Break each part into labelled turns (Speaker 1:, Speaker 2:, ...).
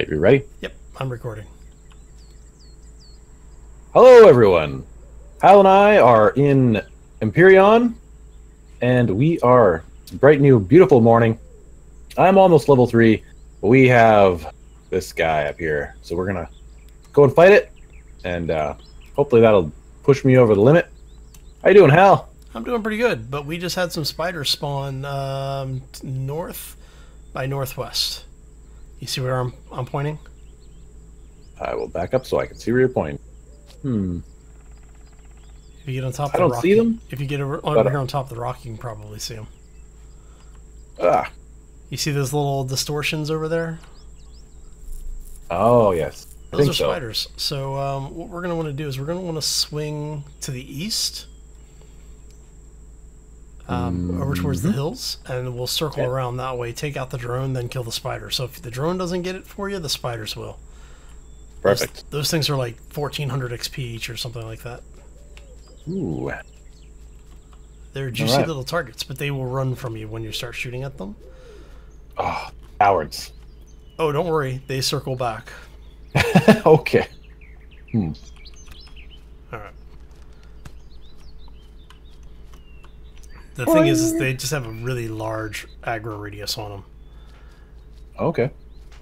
Speaker 1: You ready?
Speaker 2: Yep, I'm recording.
Speaker 1: Hello, everyone. Hal and I are in Empyrion, and we are bright new, beautiful morning. I'm almost level 3, but we have this guy up here, so we're gonna go and fight it, and hopefully that'll push me over the limit. How you doing, Hal?
Speaker 2: I'm doing pretty good, but we just had some spiders spawn north by northwest. You see where I'm pointing?
Speaker 1: I will back up so I can see where you're pointing.
Speaker 2: If you get on top of
Speaker 1: I
Speaker 2: the
Speaker 1: don't
Speaker 2: rock,
Speaker 1: see them.
Speaker 2: If you get over here on top of the rock, you can probably see them.
Speaker 1: Ah.
Speaker 2: You see those little distortions over there?
Speaker 1: Oh, yes.
Speaker 2: Those are spiders. So what we're going to want to do is we're going to want to swing to the east, over towards the hills, and we'll circle around that way, take out the drone, then kill the spider. So if the drone doesn't get it for you, the spiders will.
Speaker 1: Perfect.
Speaker 2: Those things are like 1400 XP each or something like that.
Speaker 1: Ooh.
Speaker 2: They're juicy little targets, but they will run from you when you start shooting at them.
Speaker 1: Oh, cowards.
Speaker 2: Oh, don't worry. They circle back.
Speaker 1: Okay.
Speaker 2: Alright. The thing is, they just have a really large aggro radius on them.
Speaker 1: Okay.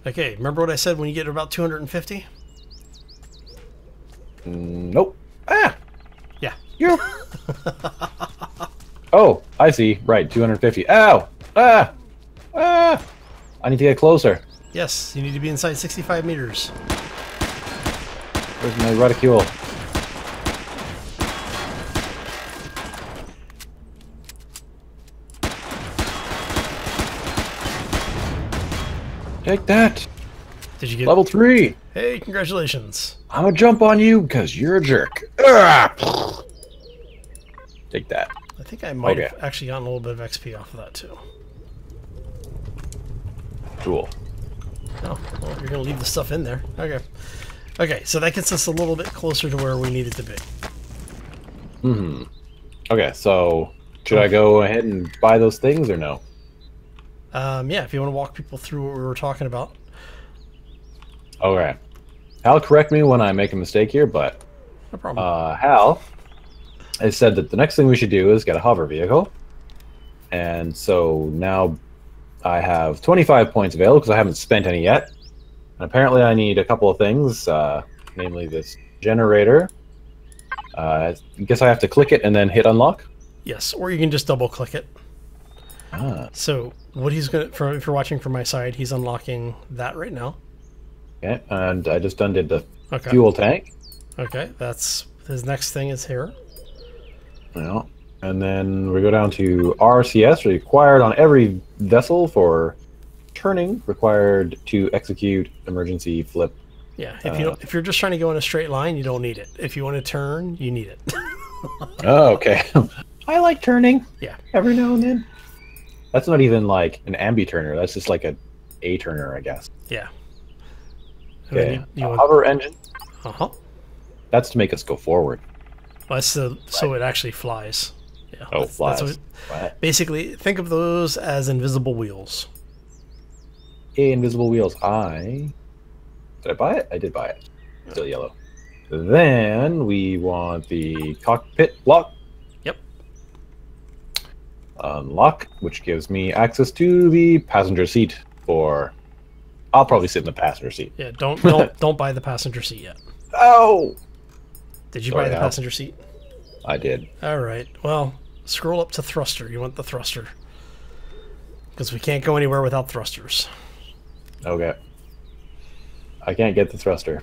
Speaker 2: Okay, remember what I said when you get about 250?
Speaker 1: Nope. Ah!
Speaker 2: Yeah.
Speaker 1: You. Oh, I see. Right, 250. Ow! Ah! Ah! I need to get closer.
Speaker 2: Yes, you need to be inside 65 meters.
Speaker 1: Where's my reticule? Take that!
Speaker 2: Did you get
Speaker 1: Level 3!
Speaker 2: Hey, congratulations.
Speaker 1: I'm gonna jump on you because you're a jerk. Ah! Take that.
Speaker 2: I think I might have actually gotten a little bit of XP off of that too.
Speaker 1: Cool.
Speaker 2: Oh, well, you're gonna leave the stuff in there. Okay. Okay, so that gets us a little bit closer to where we need it to be.
Speaker 1: Okay, so should I go ahead and buy those things or no?
Speaker 2: Yeah, if you want to walk people through what we were talking about.
Speaker 1: Okay. Hal, correct me when I make a mistake here, but
Speaker 2: No problem.
Speaker 1: Hal has said that the next thing we should do is get a hover vehicle. And so now I have 25 points available because I haven't spent any yet. And apparently I need a couple of things, namely this generator. I guess I have to click it and then hit unlock?
Speaker 2: Yes, or you can just double click it.
Speaker 1: Ah.
Speaker 2: So what he's gonna, if you're watching from my side, he's unlocking that right now.
Speaker 1: Okay, and I just undid the
Speaker 2: Okay.
Speaker 1: fuel tank.
Speaker 2: Okay, that's his next thing is here.
Speaker 1: Yeah. And then we go down to RCS, required on every vessel for turning, required to execute emergency flip.
Speaker 2: Yeah, if you're just trying to go in a straight line, you don't need it. If you want to turn, you need it.
Speaker 1: Oh, okay. I like turning.
Speaker 2: Yeah.
Speaker 1: Every now and then. That's not even like an ambi-turner. That's just like a turner, I guess.
Speaker 2: Yeah.
Speaker 1: Okay. Hover engine.
Speaker 2: Uh-huh.
Speaker 1: That's to make us go forward.
Speaker 2: Well, so it actually flies. Yeah.
Speaker 1: Oh, flies.
Speaker 2: Basically, think of those as invisible wheels.
Speaker 1: Hey, invisible wheels. Did I buy it? I did buy it. Still yellow. Then we want the cockpit lock.
Speaker 2: Yep.
Speaker 1: Unlock, which gives me access to the passenger seat for... I'll probably sit in the passenger seat.
Speaker 2: Yeah, don't buy the passenger seat yet.
Speaker 1: Oh!
Speaker 2: Did you buy the passenger seat?
Speaker 1: I did.
Speaker 2: Alright, well, scroll up to thruster. You want the thruster. Because we can't go anywhere without thrusters.
Speaker 1: Okay. I can't get the thruster.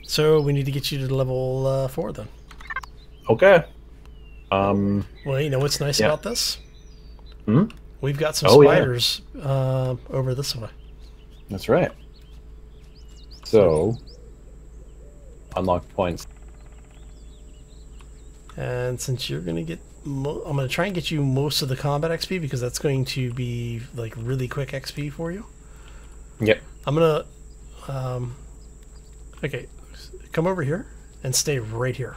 Speaker 2: So we need to get you to level 4 then.
Speaker 1: Okay.
Speaker 2: Well, you know what's nice about this? We've got some spiders over this way.
Speaker 1: That's right. So, unlock points.
Speaker 2: And since you're going to get... I'm going to try and get you most of the combat XP because that's going to be like really quick XP for you.
Speaker 1: Yep.
Speaker 2: I'm going to... okay, come over here and stay right here.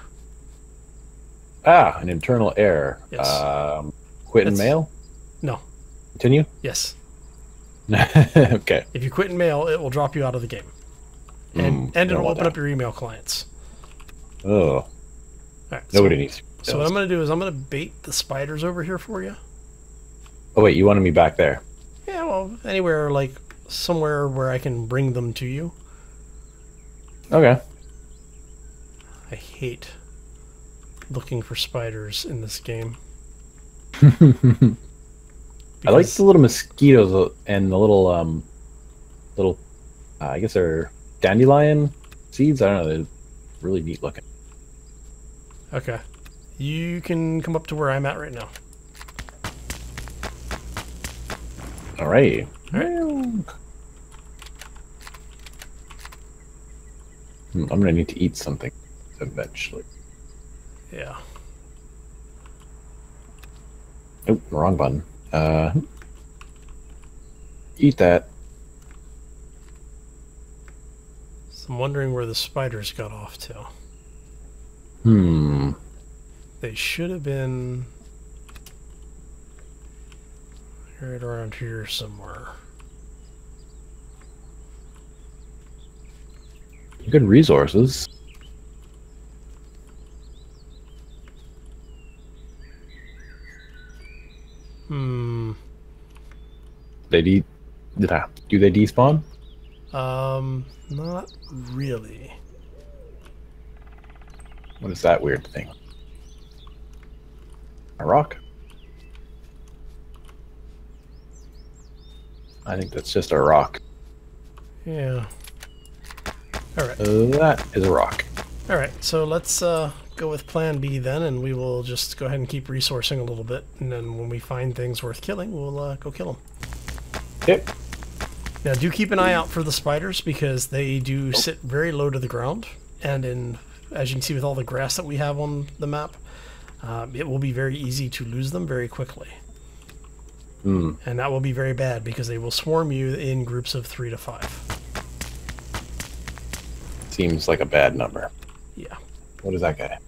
Speaker 1: Ah, an internal error.
Speaker 2: Yes.
Speaker 1: Quit and mail?
Speaker 2: No.
Speaker 1: Continue?
Speaker 2: Yes.
Speaker 1: Okay.
Speaker 2: If you quit in mail, it will drop you out of the game. And it'll open up your email clients.
Speaker 1: Oh.
Speaker 2: All right,
Speaker 1: Nobody needs.
Speaker 2: So what I'm going to do is I'm going to bait the spiders over here for you.
Speaker 1: Oh wait, you wanted me back there?
Speaker 2: Yeah, well, anywhere, like, somewhere where I can bring them to you.
Speaker 1: Okay.
Speaker 2: I hate looking for spiders in this game.
Speaker 1: I like the little mosquitoes and the little I guess they're dandelion seeds. I don't know. They're really neat looking.
Speaker 2: Okay. You can come up to where I'm at right now.
Speaker 1: All right.
Speaker 2: All right.
Speaker 1: I'm gonna need to eat something eventually.
Speaker 2: Yeah.
Speaker 1: Oh, wrong button. Eat that.
Speaker 2: So I'm wondering where the spiders got off to. They should have been right around here somewhere.
Speaker 1: Good resources. Do they despawn?
Speaker 2: Not really.
Speaker 1: What is that weird thing? A rock? I think that's just a rock.
Speaker 2: Yeah. Alright.
Speaker 1: That is a rock.
Speaker 2: Alright, so let's go with plan B then, and we will just go ahead and keep resourcing a little bit, and then when we find things worth killing, we'll go kill them.
Speaker 1: Yep.
Speaker 2: Now do keep an eye out for the spiders, because they do sit very low to the ground, and as you can see with all the grass that we have on the map, it will be very easy to lose them very quickly. And that will be very bad, because they will swarm you in groups of 3 to 5.
Speaker 1: Seems like a bad number.
Speaker 2: Yeah.
Speaker 1: What is that guy?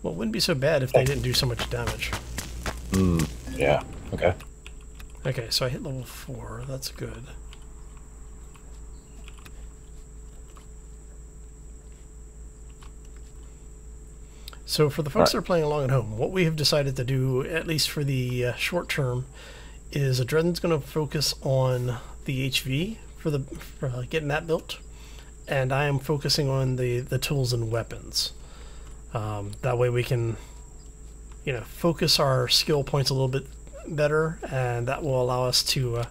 Speaker 2: Well, it wouldn't be so bad if they didn't do so much damage.
Speaker 1: Yeah. Okay.
Speaker 2: Okay, so I hit level 4. That's good. So for the folks that are playing along at home, what we have decided to do, at least for the short term, is Adreden's going to focus on the HV for getting that built, and I am focusing on the tools and weapons. That way we can, focus our skill points a little bit better, and that will allow us to,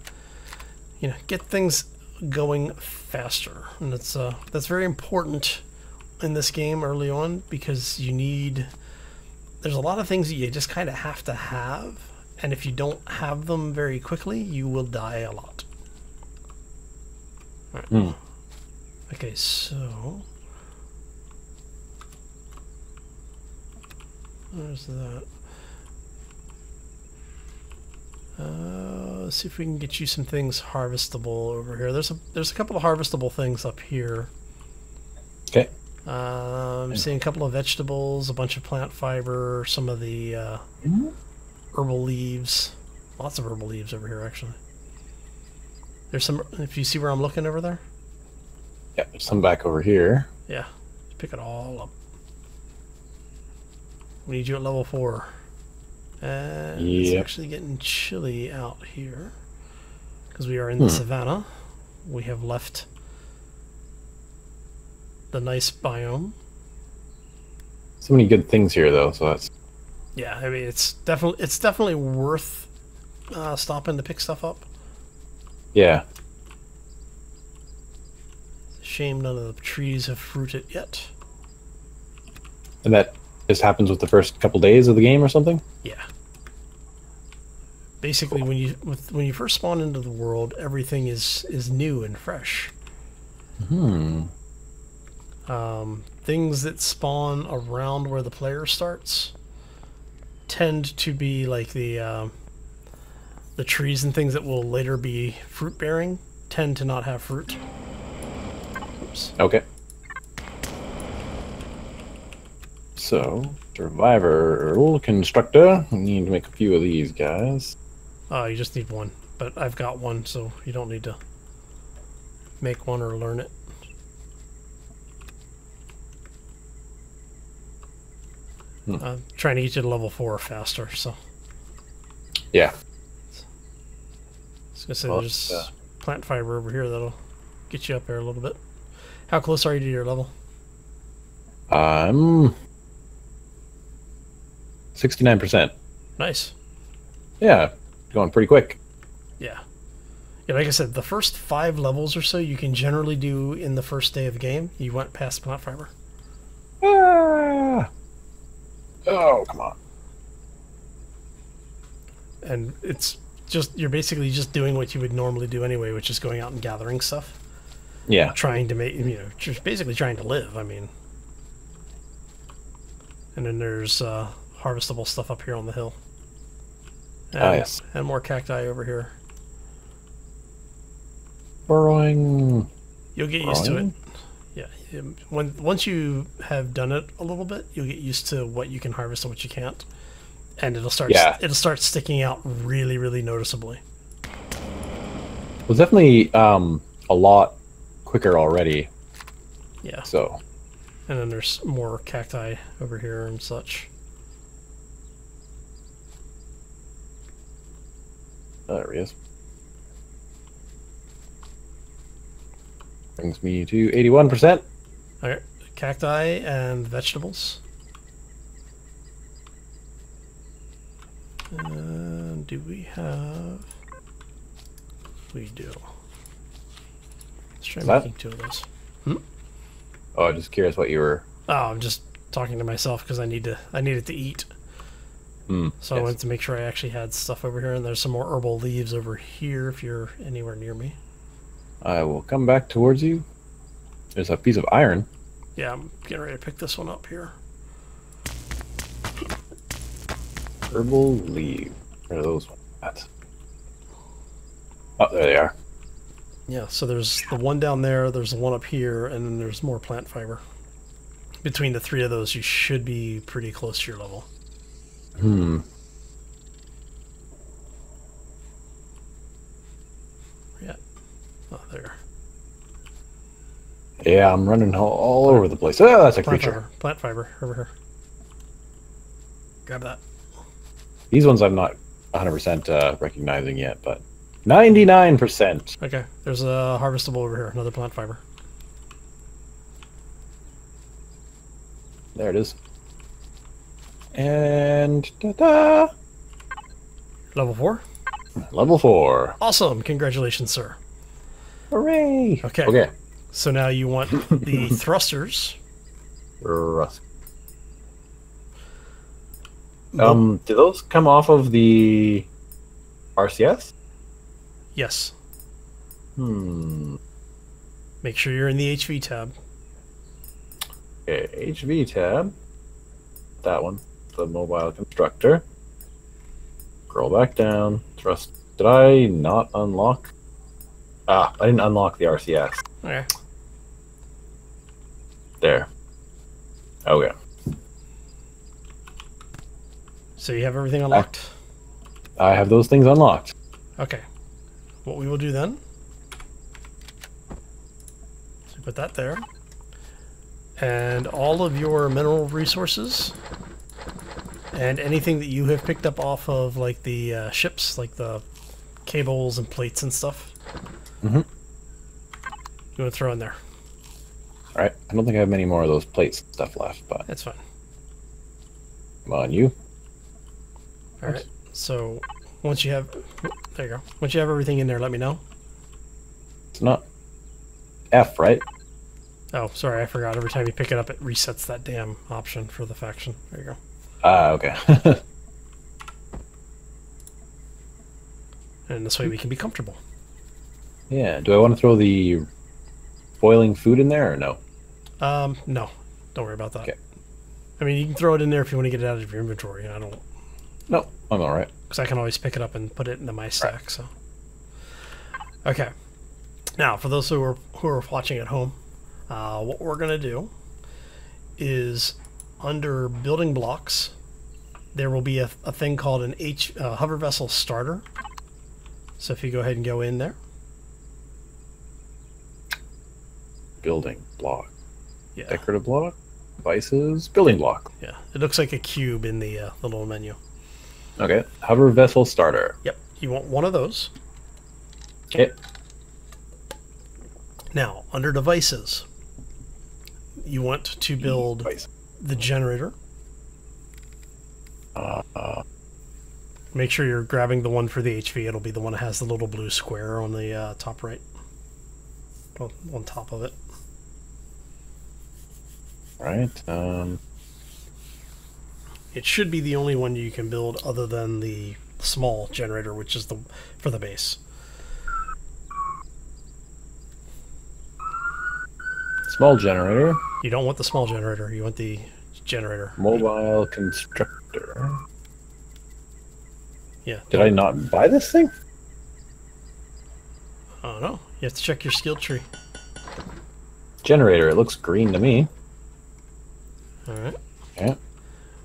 Speaker 2: get things going faster. And that's very important in this game early on, because there's a lot of things that you just kind of have to have, and if you don't have them very quickly, you will die a lot. All right. Okay, so there's that. Let's see if we can get you some things harvestable over here. There's a couple of harvestable things up here.
Speaker 1: Okay.
Speaker 2: I'm seeing a couple of vegetables, a bunch of plant fiber, some of the herbal leaves. Lots of herbal leaves over here, actually. There's some, if you see where I'm looking over there?
Speaker 1: Yeah, there's some back over here.
Speaker 2: Yeah, just pick it all up. We need you at level 4. And it's actually getting chilly out here, because we are in the savannah. We have left the nice biome.
Speaker 1: So many good things here, though. So that's
Speaker 2: yeah. I mean, it's definitely worth stopping to pick stuff up.
Speaker 1: Yeah.
Speaker 2: Shame none of the trees have fruited yet.
Speaker 1: And that just happens with the first couple days of the game, or something.
Speaker 2: Yeah. Basically, when you first spawn into the world, everything is new and fresh. Things that spawn around where the player starts tend to be like the trees and things that will later be fruit bearing tend to not have fruit. Oops.
Speaker 1: Okay. So, survivor constructor. We need to make a few of these guys.
Speaker 2: Oh, you just need one. but I've got one, so you don't need to make one or learn it. I'm trying to get you to level 4 faster, so.
Speaker 1: Yeah.
Speaker 2: I was gonna say there's plant fiber over here that'll get you up there a little bit. How close are you to your level?
Speaker 1: I'm 69%.
Speaker 2: Nice.
Speaker 1: Yeah, going pretty quick.
Speaker 2: Yeah. Yeah, like I said, the first 5 levels or so you can generally do in the first day of the game. You went past plant fiber.
Speaker 1: Ah! Oh, come on.
Speaker 2: And it's just, you're basically just doing what you would normally do anyway, which is going out and gathering stuff.
Speaker 1: Yeah.
Speaker 2: Trying to make, just basically trying to live, I mean. And then there's harvestable stuff up here on the hill. And,
Speaker 1: Nice.
Speaker 2: And more cacti over here.
Speaker 1: Burrowing.
Speaker 2: You'll get used to it. Yeah. Once you have done it a little bit, you'll get used to what you can harvest and what you can't. And it'll start sticking out really, really noticeably.
Speaker 1: It was definitely a lot quicker already.
Speaker 2: Yeah.
Speaker 1: So.
Speaker 2: And then there's more cacti over here and such.
Speaker 1: There he is. Brings me to 81%.
Speaker 2: Okay. Cacti and vegetables. Do we have... We do. Let's try making 2 of those.
Speaker 1: Oh, I'm just curious what you were...
Speaker 2: Oh, I'm just talking to myself because I needed to eat. So I wanted to make sure I actually had stuff over here, and there's some more herbal leaves over here if you're anywhere near me.
Speaker 1: I will come back towards you. There's a piece of iron.
Speaker 2: Yeah, I'm getting ready to pick this one up here.
Speaker 1: Herbal leaf. Where are those ones at? Oh, there they are.
Speaker 2: Yeah, so there's the one down there, there's the one up here, and then there's more plant fiber. Between the 3 of those, you should be pretty close to your level. Yeah. Oh, there.
Speaker 1: Yeah, I'm running all over the place. Oh, that's a creature.
Speaker 2: Plant fiber, over here. Grab that.
Speaker 1: These ones I'm not 100% recognizing yet, but 99%.
Speaker 2: Okay, there's a harvestable over here, another plant fiber.
Speaker 1: There it is. And ta-da!
Speaker 2: Level 4?
Speaker 1: Level 4.
Speaker 2: Awesome, congratulations, sir.
Speaker 1: Hooray!
Speaker 2: Okay.
Speaker 1: Okay.
Speaker 2: So now you want the thrusters.
Speaker 1: Rust. Do those come off of the RCS?
Speaker 2: Yes. Make sure you're in the HV tab.
Speaker 1: Okay, HV tab. That one. The mobile constructor. Scroll back down. Thrust. Did I not unlock? Ah, I didn't unlock the RCS.
Speaker 2: Okay.
Speaker 1: There. Okay.
Speaker 2: So you have everything unlocked?
Speaker 1: I have those things unlocked.
Speaker 2: Okay. What we will do then, so put that there, and all of your mineral resources and anything that you have picked up off of like the ships, like the cables and plates and stuff, you want to throw in there.
Speaker 1: Alright, I don't think I have many more of those plates and stuff left, but
Speaker 2: That's fine.
Speaker 1: come on, you.
Speaker 2: Alright, so once you have, there you go. Once you have everything in there, let me know.
Speaker 1: It's not F, right?
Speaker 2: Oh, sorry, I forgot. Every time you pick it up, it resets that damn option for the faction. There you go.
Speaker 1: Ah, okay.
Speaker 2: And this way we can be comfortable.
Speaker 1: Yeah, do I want to throw the boiling food in there or no?
Speaker 2: No. Don't worry about that.
Speaker 1: Okay.
Speaker 2: I mean, you can throw it in there if you want to get it out of your inventory. I don't...
Speaker 1: No, I'm alright.
Speaker 2: Because I can always pick it up and put it into my stack, right. So... Okay. Now, for those who are watching at home, what we're going to do is under building blocks, there will be a thing called an hover vessel starter. So if you go ahead and go in there.
Speaker 1: Building block.
Speaker 2: Yeah.
Speaker 1: Decorative block. Devices. Building block.
Speaker 2: Yeah. It looks like a cube in the little menu.
Speaker 1: Okay. Hover vessel starter.
Speaker 2: Yep. You want one of those.
Speaker 1: Okay.
Speaker 2: Now, under devices, you want to build the generator. Make sure you're grabbing the one for the HV. It'll be the one that has the little blue square on the top right. On top of it.
Speaker 1: Right.
Speaker 2: It should be the only one you can build other than the small generator, which is for the base.
Speaker 1: Small generator.
Speaker 2: You don't want the small generator. You want the generator.
Speaker 1: Mobile constructor.
Speaker 2: Yeah.
Speaker 1: Did I not buy this thing?
Speaker 2: I don't know. You have to check your skill tree.
Speaker 1: Generator. It looks green to me.
Speaker 2: All right.
Speaker 1: Yeah.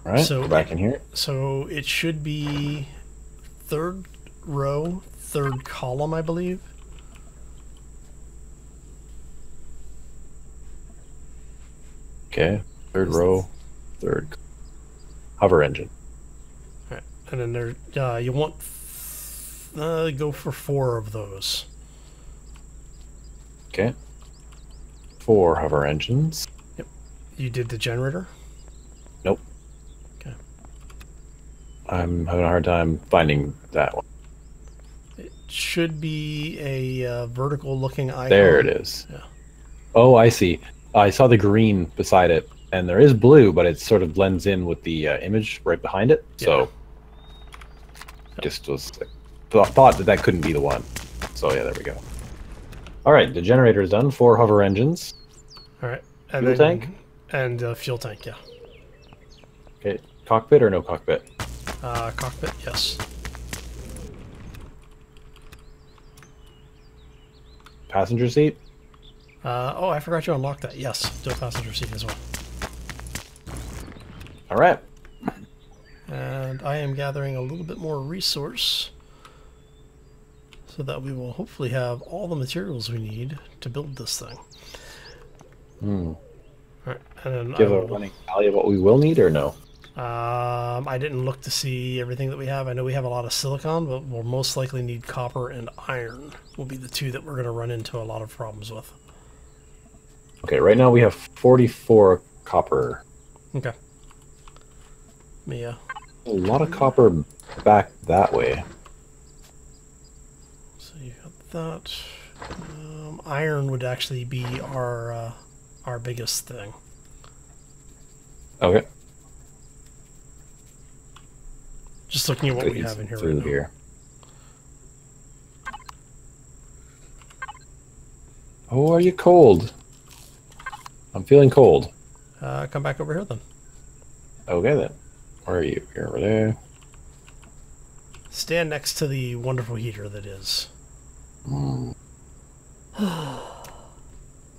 Speaker 1: All right.
Speaker 2: So
Speaker 1: go back in here.
Speaker 2: So it should be third row, third column, I believe.
Speaker 1: Okay. Third row, third. Hover engine.
Speaker 2: All right. And then there, you want go for 4 of those.
Speaker 1: Okay. 4 hover engines.
Speaker 2: Yep. You did the generator?
Speaker 1: Nope.
Speaker 2: Okay.
Speaker 1: I'm having a hard time finding that one.
Speaker 2: It should be a vertical looking icon.
Speaker 1: There it is.
Speaker 2: Yeah.
Speaker 1: Oh, I see. I saw the green beside it, and there is blue, but it sort of blends in with the image right behind it.
Speaker 2: Yeah.
Speaker 1: So, just was thought that couldn't be the one. So yeah, there we go. All right, the generator is done. 4 hover engines.
Speaker 2: All right. And
Speaker 1: Fuel tank?
Speaker 2: And fuel tank, yeah.
Speaker 1: Okay, cockpit or no cockpit?
Speaker 2: Cockpit, yes.
Speaker 1: Passenger seat?
Speaker 2: Oh, I forgot you unlocked that. Yes, do a passenger seat as well.
Speaker 1: All right.
Speaker 2: And I am gathering a little bit more resource so that we will hopefully have all the materials we need to build this thing.
Speaker 1: Hmm.
Speaker 2: All right, and then
Speaker 1: Do you have a running tally of what we will need or no?
Speaker 2: I didn't look to see everything that we have. I know we have a lot of silicon, but we'll most likely need copper and iron. Will be the 2 that we're going to run into a lot of problems with.
Speaker 1: Okay, right now we have 44 copper.
Speaker 2: Okay. Yeah.
Speaker 1: A lot of copper back that way.
Speaker 2: So you got that. Iron would actually be our biggest thing.
Speaker 1: Okay.
Speaker 2: Just looking at what we have in here right now.
Speaker 1: Oh, are you cold? I'm feeling cold.
Speaker 2: Come back over here then.
Speaker 1: Okay then. Where are you? You're over there.
Speaker 2: Stand next to the wonderful heater that is.
Speaker 1: Mm.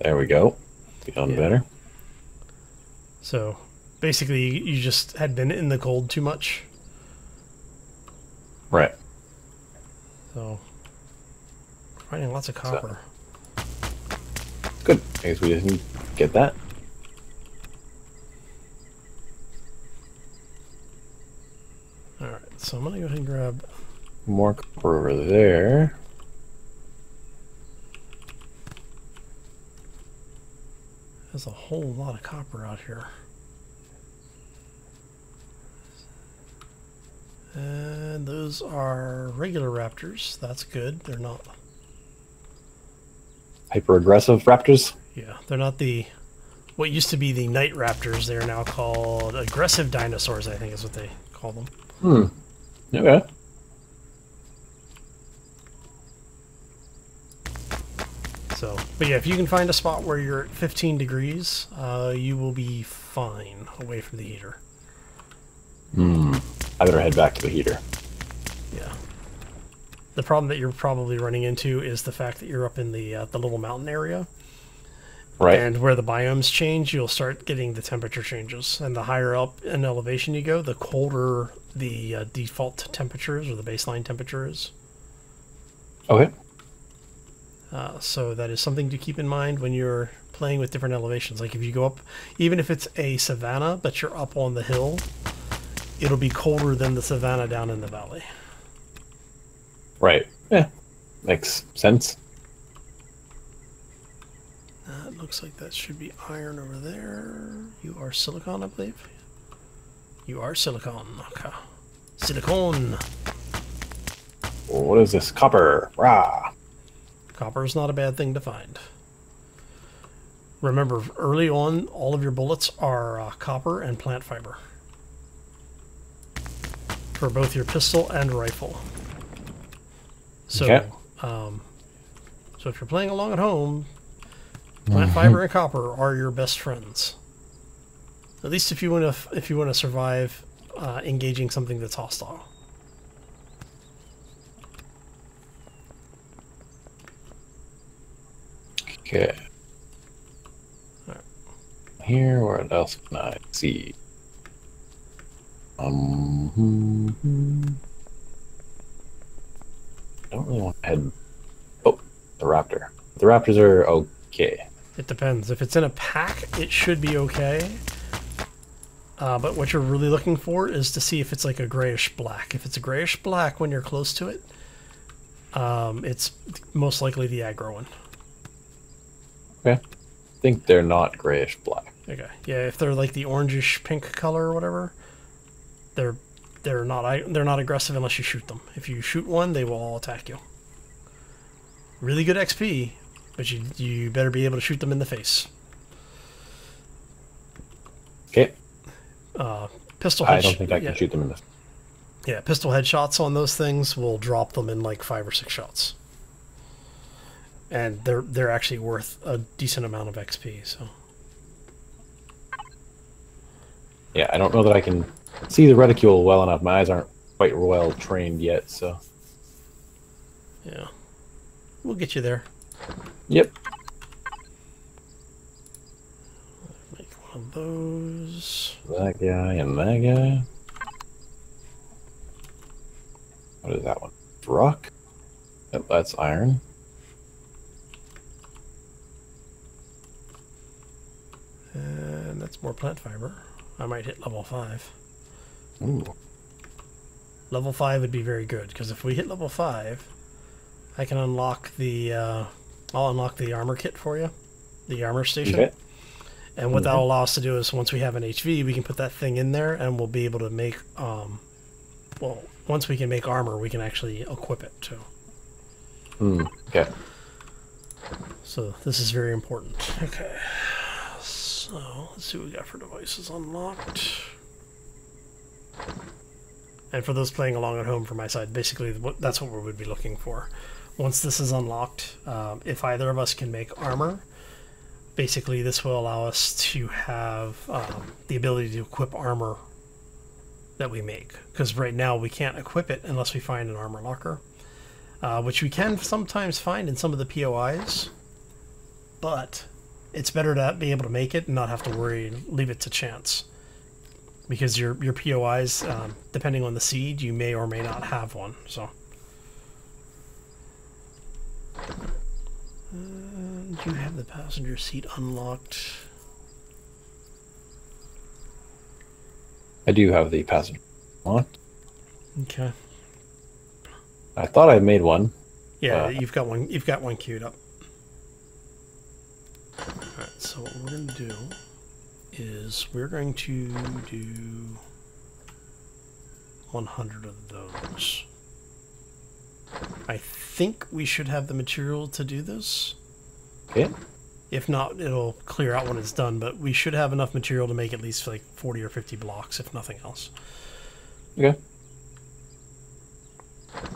Speaker 1: There we go. Feeling better.
Speaker 2: So, basically, you just had been in the cold too much.
Speaker 1: Right.
Speaker 2: So, finding lots of copper.
Speaker 1: Good. I guess we didn't get that.
Speaker 2: Alright, so I'm going to go ahead and grab
Speaker 1: More copper over there.
Speaker 2: There's a whole lot of copper out here. And those are regular raptors. That's good. They're not...
Speaker 1: Hyper-aggressive raptors?
Speaker 2: Yeah, they're not the... What used to be the night raptors, they're now called aggressive dinosaurs, I think is what they call them.
Speaker 1: Hmm. Okay.
Speaker 2: So, but yeah, if you can find a spot where you're at 15 degrees, you will be fine away from the heater.
Speaker 1: Hmm. I better head back to the heater.
Speaker 2: Yeah. The problem that you're probably running into is the fact that you're up in the little mountain area.
Speaker 1: Right.
Speaker 2: And where the biomes change, you'll start getting the temperature changes. And the higher up in elevation you go, the colder the default temperature is, or the baseline temperature is.
Speaker 1: Okay.
Speaker 2: So that is something to keep in mind when you're playing with different elevations. Like if you go up, even if it's a savanna, but you're up on the hill, it'll be colder than the savanna down in the valley.
Speaker 1: Right. Yeah. Makes sense.
Speaker 2: It looks like that should be iron over there. You are silicon, I believe. You are silicon. Okay. Silicon.
Speaker 1: What is this? Copper. Rah.
Speaker 2: Copper is not a bad thing to find. Remember, early on, all of your bullets are copper and plant fiber. For both your pistol and rifle. So,
Speaker 1: okay.
Speaker 2: So if you're playing along at home, plant fiber and copper are your best friends. At least if you want to survive engaging something that's hostile.
Speaker 1: Okay.
Speaker 2: Right.
Speaker 1: Here, what else can I see? I don't really want to head. Oh, the raptor. The raptors are okay.
Speaker 2: It depends. If it's in a pack, it should be okay. But what you're really looking for is to see if it's like a grayish black. If it's a grayish black when you're close to it, it's most likely the aggro one.
Speaker 1: Okay. I think they're not grayish black.
Speaker 2: Okay. Yeah, if they're like the orangish pink color or whatever, they're not aggressive unless you shoot them. If you shoot one, they will all attack you. Really good XP, but you better be able to shoot them in the face.
Speaker 1: Okay.
Speaker 2: Pistol
Speaker 1: I don't think I can shoot them in the...
Speaker 2: Yeah, pistol headshots on those things will drop them in like 5 or 6 shots. And they're actually worth a decent amount of XP, so.
Speaker 1: Yeah, I don't know that I can see the reticule well enough. My eyes aren't quite well trained yet, so...
Speaker 2: Yeah. We'll get you there.
Speaker 1: Yep.
Speaker 2: Make one of those.
Speaker 1: That guy and that guy. What is that one? Rock? Yep, that's iron.
Speaker 2: And that's more plant fiber. I might hit level 5.
Speaker 1: Ooh.
Speaker 2: Level 5 would be very good, because if we hit level 5, I can unlock the, I'll unlock the armor kit for you. The armor station.
Speaker 1: Okay.
Speaker 2: And what that'll allow us to do is, once we have an HV, we can put that thing in there, and we'll be able to make, well, once we can make armor, we can actually equip it, too.
Speaker 1: Okay.
Speaker 2: So, this is very important. Okay. So, let's see what we got for devices unlocked. And for those playing along at home from my side, basically that's what we would be looking for. Once this is unlocked, if either of us can make armor, basically this will allow us to have the ability to equip armor that we make. Because right now we can't equip it unless we find an armor locker, which we can sometimes find in some of the POIs, but it's better to be able to make it and not have to worry and leave it to chance. Because your POIs, depending on the seed, you may or may not have one. So, you have the passenger seat unlocked.
Speaker 1: I do have the passenger unlocked.
Speaker 2: Okay.
Speaker 1: I thought I made one.
Speaker 2: Yeah, you've got one. You've got one queued up. All right. So what we're going to do is we're going to do 100 of those. I think we should have the material to do this.
Speaker 1: Okay.
Speaker 2: If not, it'll clear out when it's done, but we should have enough material to make at least like 40 or 50 blocks, if nothing else.
Speaker 1: Okay.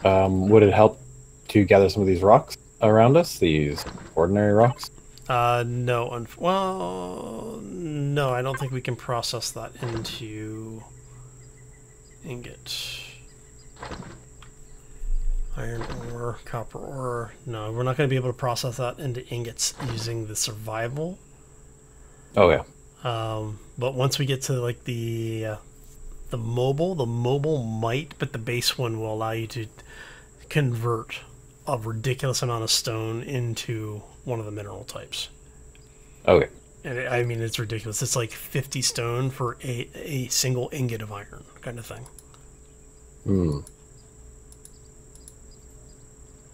Speaker 1: Would it help to gather some of these rocks around us? These ordinary rocks?
Speaker 2: No. Well, no, I don't think we can process that into ingot. Iron ore, copper ore. No, we're not going to be able to process that into ingots using the survival.
Speaker 1: Okay.
Speaker 2: But once we get to like the mobile might, but the base one will allow you to convert a ridiculous amount of stone into one of the mineral types.
Speaker 1: Okay.
Speaker 2: And I mean, it's ridiculous. It's like 50 stone for a single ingot of iron kind of thing.
Speaker 1: Hmm.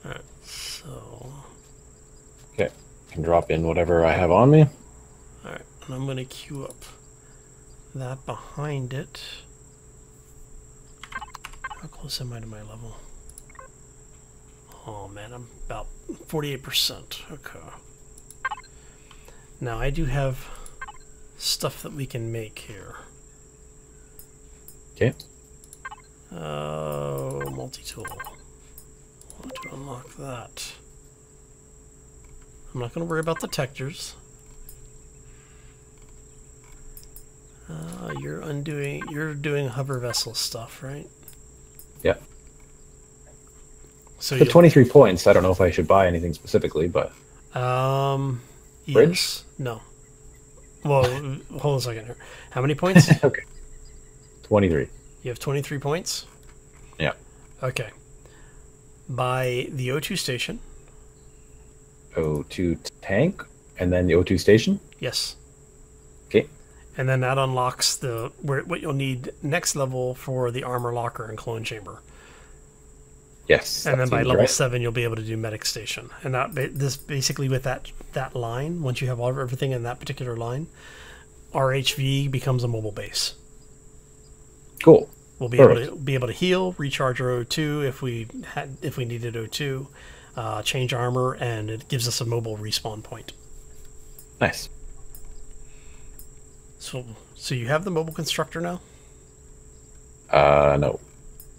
Speaker 2: Alright, so...
Speaker 1: Okay. Can drop in whatever I have on me.
Speaker 2: Alright, and I'm going to queue up that behind it. How close am I to my level? Oh man, I'm about 48%. Okay. Now I do have stuff that we can make here.
Speaker 1: Okay.
Speaker 2: Multi-tool. I want to unlock that. I'm not going to worry about detectors. You're doing hover vessel stuff, right?
Speaker 1: Yeah.
Speaker 2: So
Speaker 1: For 23 points, I don't know if I should buy anything specifically, but... Bridge?
Speaker 2: Yes. No. Well, hold on a second here. How many points?
Speaker 1: Okay. 23.
Speaker 2: You have 23 points?
Speaker 1: Yeah.
Speaker 2: Okay. Buy the O2 station.
Speaker 1: O2 tank, and then the O2 station?
Speaker 2: Yes.
Speaker 1: Okay.
Speaker 2: And then that unlocks what you'll need next level for the armor locker and clone chamber.
Speaker 1: Yes.
Speaker 2: And then by level 7, you'll be able to do medic station. And this basically with that line, once you have everything in that particular line, our HV becomes a mobile base.
Speaker 1: Cool.
Speaker 2: We'll be able to heal, recharge our O2 if we needed O2, change armor, and it gives us a mobile respawn point.
Speaker 1: Nice.
Speaker 2: So you have the mobile constructor now?
Speaker 1: No.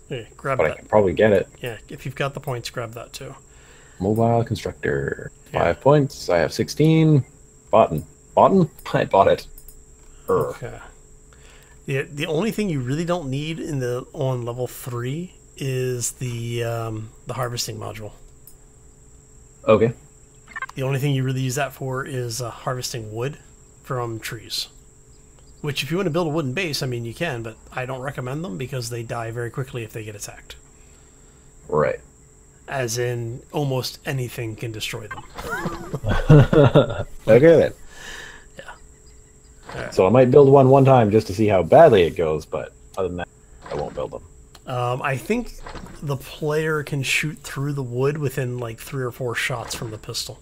Speaker 2: Okay, grab
Speaker 1: But
Speaker 2: that.
Speaker 1: I can probably get it.
Speaker 2: Yeah, if you've got the points, grab that too.
Speaker 1: Mobile constructor.
Speaker 2: Yeah.
Speaker 1: 5 points. I have 16. Boughten? I bought it.
Speaker 2: Okay. The only thing you really don't need on level 3 is the harvesting module.
Speaker 1: Okay.
Speaker 2: The only thing you really use that for is harvesting wood from trees. Which, if you want to build a wooden base, I mean, you can, but I don't recommend them because they die very quickly if they get attacked.
Speaker 1: Right.
Speaker 2: As in, almost anything can destroy them.
Speaker 1: Okay then.
Speaker 2: Yeah. Right.
Speaker 1: So I might build one time just to see how badly it goes, but other than that, I won't build them.
Speaker 2: I think the player can shoot through the wood within like 3 or 4 shots from the pistol.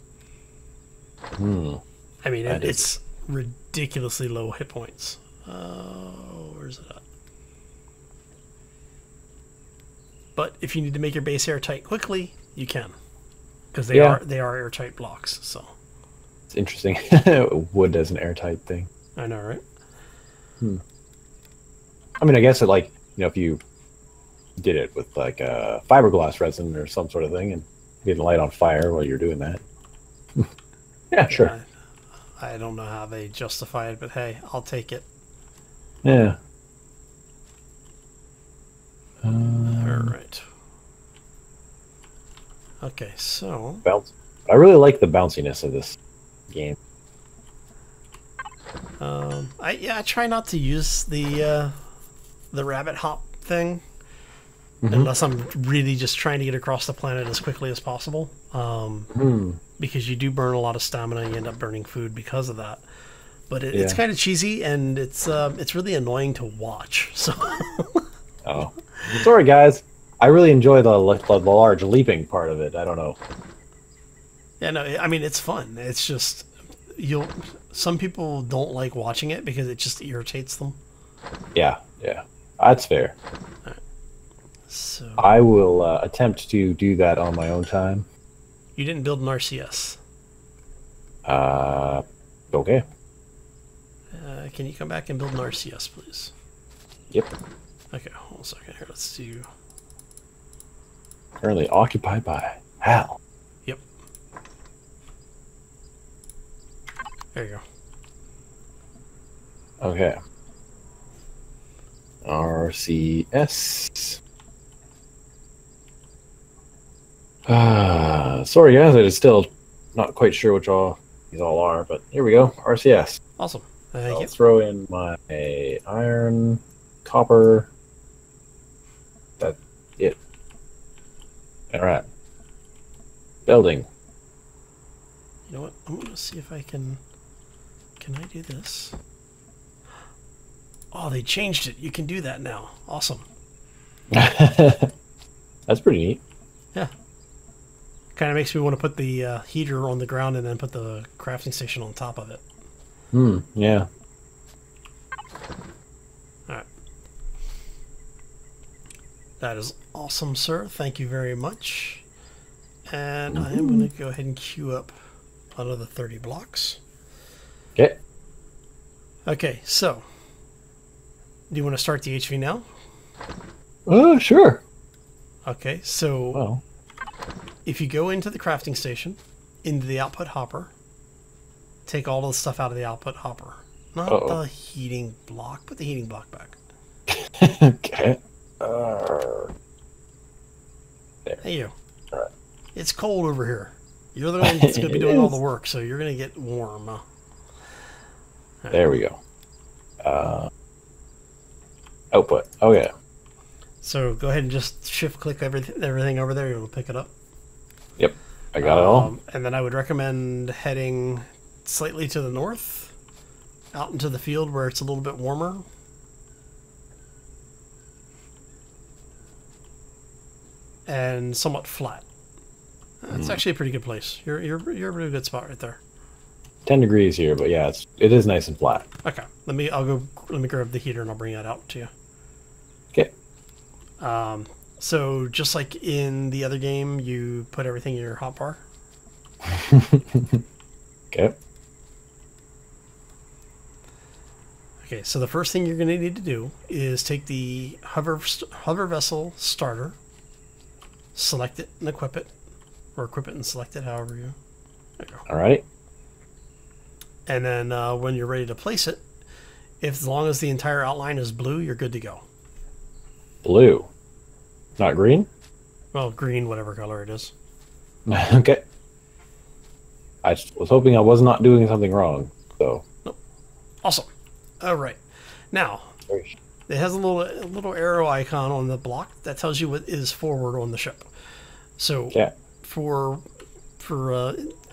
Speaker 2: I mean, it's ridiculously low hit points. Where's it at? But if you need to make your base airtight quickly, you can, because they are airtight blocks. So
Speaker 1: it's interesting. Wood as an airtight thing.
Speaker 2: I know, right?
Speaker 1: I mean, I guess if you did it with like a fiberglass resin or some sort of thing, and you didn't light on fire while you're doing that. Yeah, sure.
Speaker 2: I don't know how they justify it, but hey, I'll take it.
Speaker 1: Yeah.
Speaker 2: All right. Okay, so
Speaker 1: I really like the bounciness of this game.
Speaker 2: I try not to use the rabbit hop thing unless I'm really just trying to get across the planet as quickly as possible. Because you do burn a lot of stamina, and you end up burning food because of that. But it's kind of cheesy, and it's really annoying to watch. So.
Speaker 1: Oh, sorry guys. I really enjoy the large leaping part of it. I don't know.
Speaker 2: Yeah, no, I mean it's fun. It's just some people don't like watching it because it just irritates them.
Speaker 1: Yeah, that's fair.
Speaker 2: Right. So
Speaker 1: I will attempt to do that on my own time.
Speaker 2: You didn't build an RCS.
Speaker 1: Okay.
Speaker 2: Can you come back and build an RCS, please?
Speaker 1: Yep.
Speaker 2: Okay, hold on a second here. Let's do.
Speaker 1: Currently occupied by Hal.
Speaker 2: Yep. There you go.
Speaker 1: Okay. RCS. Sorry guys, I'm still not quite sure which these all are, but here we go. RCS.
Speaker 2: Awesome.
Speaker 1: I'll throw in my iron, copper. That's it. All right. Building.
Speaker 2: You know what? I'm going to see if I can... Can I do this? Oh, they changed it. You can do that now. Awesome.
Speaker 1: That's pretty neat.
Speaker 2: Yeah. Kind of makes me want to put the heater on the ground and then put the crafting station on top of it.
Speaker 1: Yeah.
Speaker 2: Alright. That is awesome, sir. Thank you very much. And I am going to go ahead and queue up another 30 blocks.
Speaker 1: Okay.
Speaker 2: Okay, so... Do you want to start the HV now?
Speaker 1: Sure.
Speaker 2: Okay, so...
Speaker 1: Well.
Speaker 2: If you go into the crafting station, into the output hopper, take all the stuff out of the output hopper. Not the heating block. Put the heating block back.
Speaker 1: Okay. There.
Speaker 2: Hey, you.
Speaker 1: All right.
Speaker 2: It's cold over here. You're the one that's going to be doing all the work, so you're going to get warm. Right.
Speaker 1: There we go. Output. Oh, yeah.
Speaker 2: So go ahead and just shift-click everything over there. You'll pick it up.
Speaker 1: Yep. I got it all.
Speaker 2: And then I would recommend heading slightly to the north, out into the field where it's a little bit warmer. And somewhat flat. It's actually a pretty good place. You're a really good spot right there.
Speaker 1: 10 degrees here, but yeah, it is nice and flat.
Speaker 2: Okay. Let me grab the heater and I'll bring that out to you.
Speaker 1: Okay.
Speaker 2: So just like in the other game, you put everything in your hotbar.
Speaker 1: Okay.
Speaker 2: Okay, so the first thing you're going to need to do is take the hover vessel starter, select it and equip it, or equip it and select it, however you... There you go.
Speaker 1: All right.
Speaker 2: And then when you're ready to place it, as long as the entire outline is blue, you're good to go.
Speaker 1: Blue. Not green?
Speaker 2: Well, green, whatever color it is.
Speaker 1: Okay. I was hoping I was not doing something wrong, so...
Speaker 2: Nope. Awesome. All right. Now, it has a little arrow icon on the block that tells you what is forward on the ship. So,
Speaker 1: yeah.
Speaker 2: For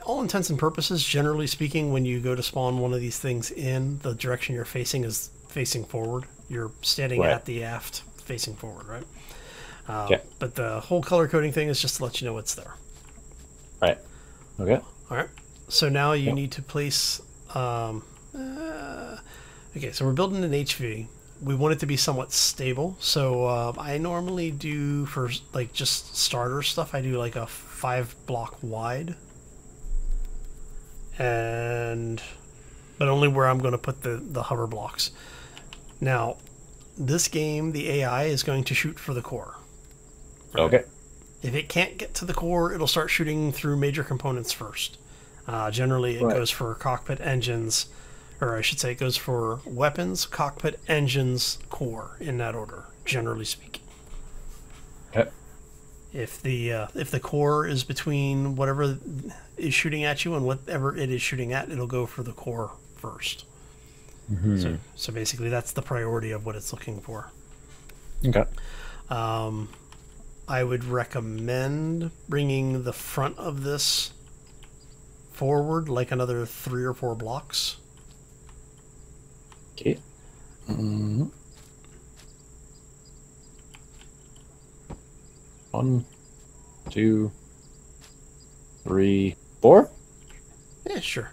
Speaker 2: all intents and purposes, generally speaking, when you go to spawn one of these things in, the direction you're facing is facing forward. You're standing at the aft, facing forward, right?
Speaker 1: Yeah.
Speaker 2: But the whole color coding thing is just to let you know it's there.
Speaker 1: Right. Okay.
Speaker 2: All right. So now you need to place... okay, so we're building an HV. We want it to be somewhat stable. So I normally do, for like just starter stuff, I do like a 5 block wide. But only where I'm going to put the hover blocks. Now, this game, the AI is going to shoot for the core. Right?
Speaker 1: Okay.
Speaker 2: If it can't get to the core, it'll start shooting through major components first. Generally, it goes for cockpit engines, or I should say it goes for weapons, cockpit, engines, core, in that order, generally speaking.
Speaker 1: Okay.
Speaker 2: If the core is between whatever is shooting at you and whatever it is shooting at, it'll go for the core first. Mm-hmm. So basically, that's the priority of what it's looking for.
Speaker 1: Okay.
Speaker 2: I would recommend bringing the front of this forward like another 3 or 4 blocks.
Speaker 1: Okay. Mm-hmm. 1, 2, 3, 4?
Speaker 2: Yeah, sure.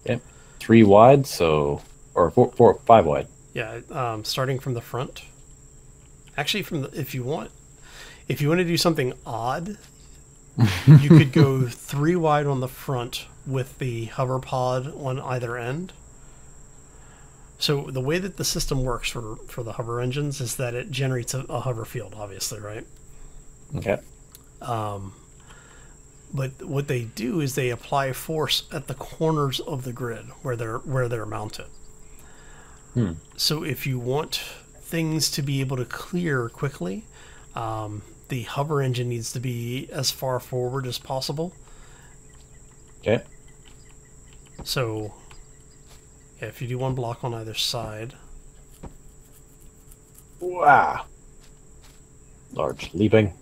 Speaker 1: Okay. 3 wide, so... Or 5 wide.
Speaker 2: Yeah, starting from the front. Actually, if you want to do something odd, you could go 3 wide on the front with the hover pod on either end. So the way that the system works for the hover engines is that it generates a hover field, obviously, right?
Speaker 1: Okay.
Speaker 2: But what they do is they apply force at the corners of the grid where they're mounted. So if you want things to be able to clear quickly, the hover engine needs to be as far forward as possible.
Speaker 1: Okay.
Speaker 2: So if you do 1 block on either side.
Speaker 1: Wow. Large leaping.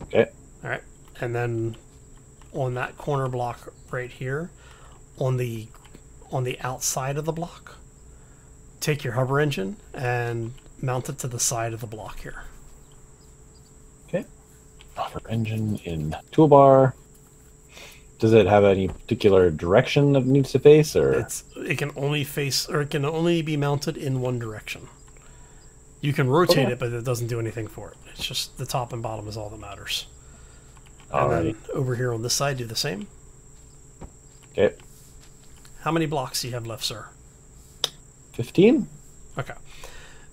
Speaker 1: Okay.
Speaker 2: and then on that corner block right here, on the outside of the block, take your hover engine and mount it to the side of the block here.
Speaker 1: Okay. Hover engine in toolbar. Does it have any particular direction that it needs to face, or
Speaker 2: it can only face, or it can only be mounted in one direction. You can rotate it, but it doesn't do anything for it. It's just the top and bottom is all that matters. And then over here on this side, do the same.
Speaker 1: Okay.
Speaker 2: How many blocks do you have left, sir?
Speaker 1: 15.
Speaker 2: Okay.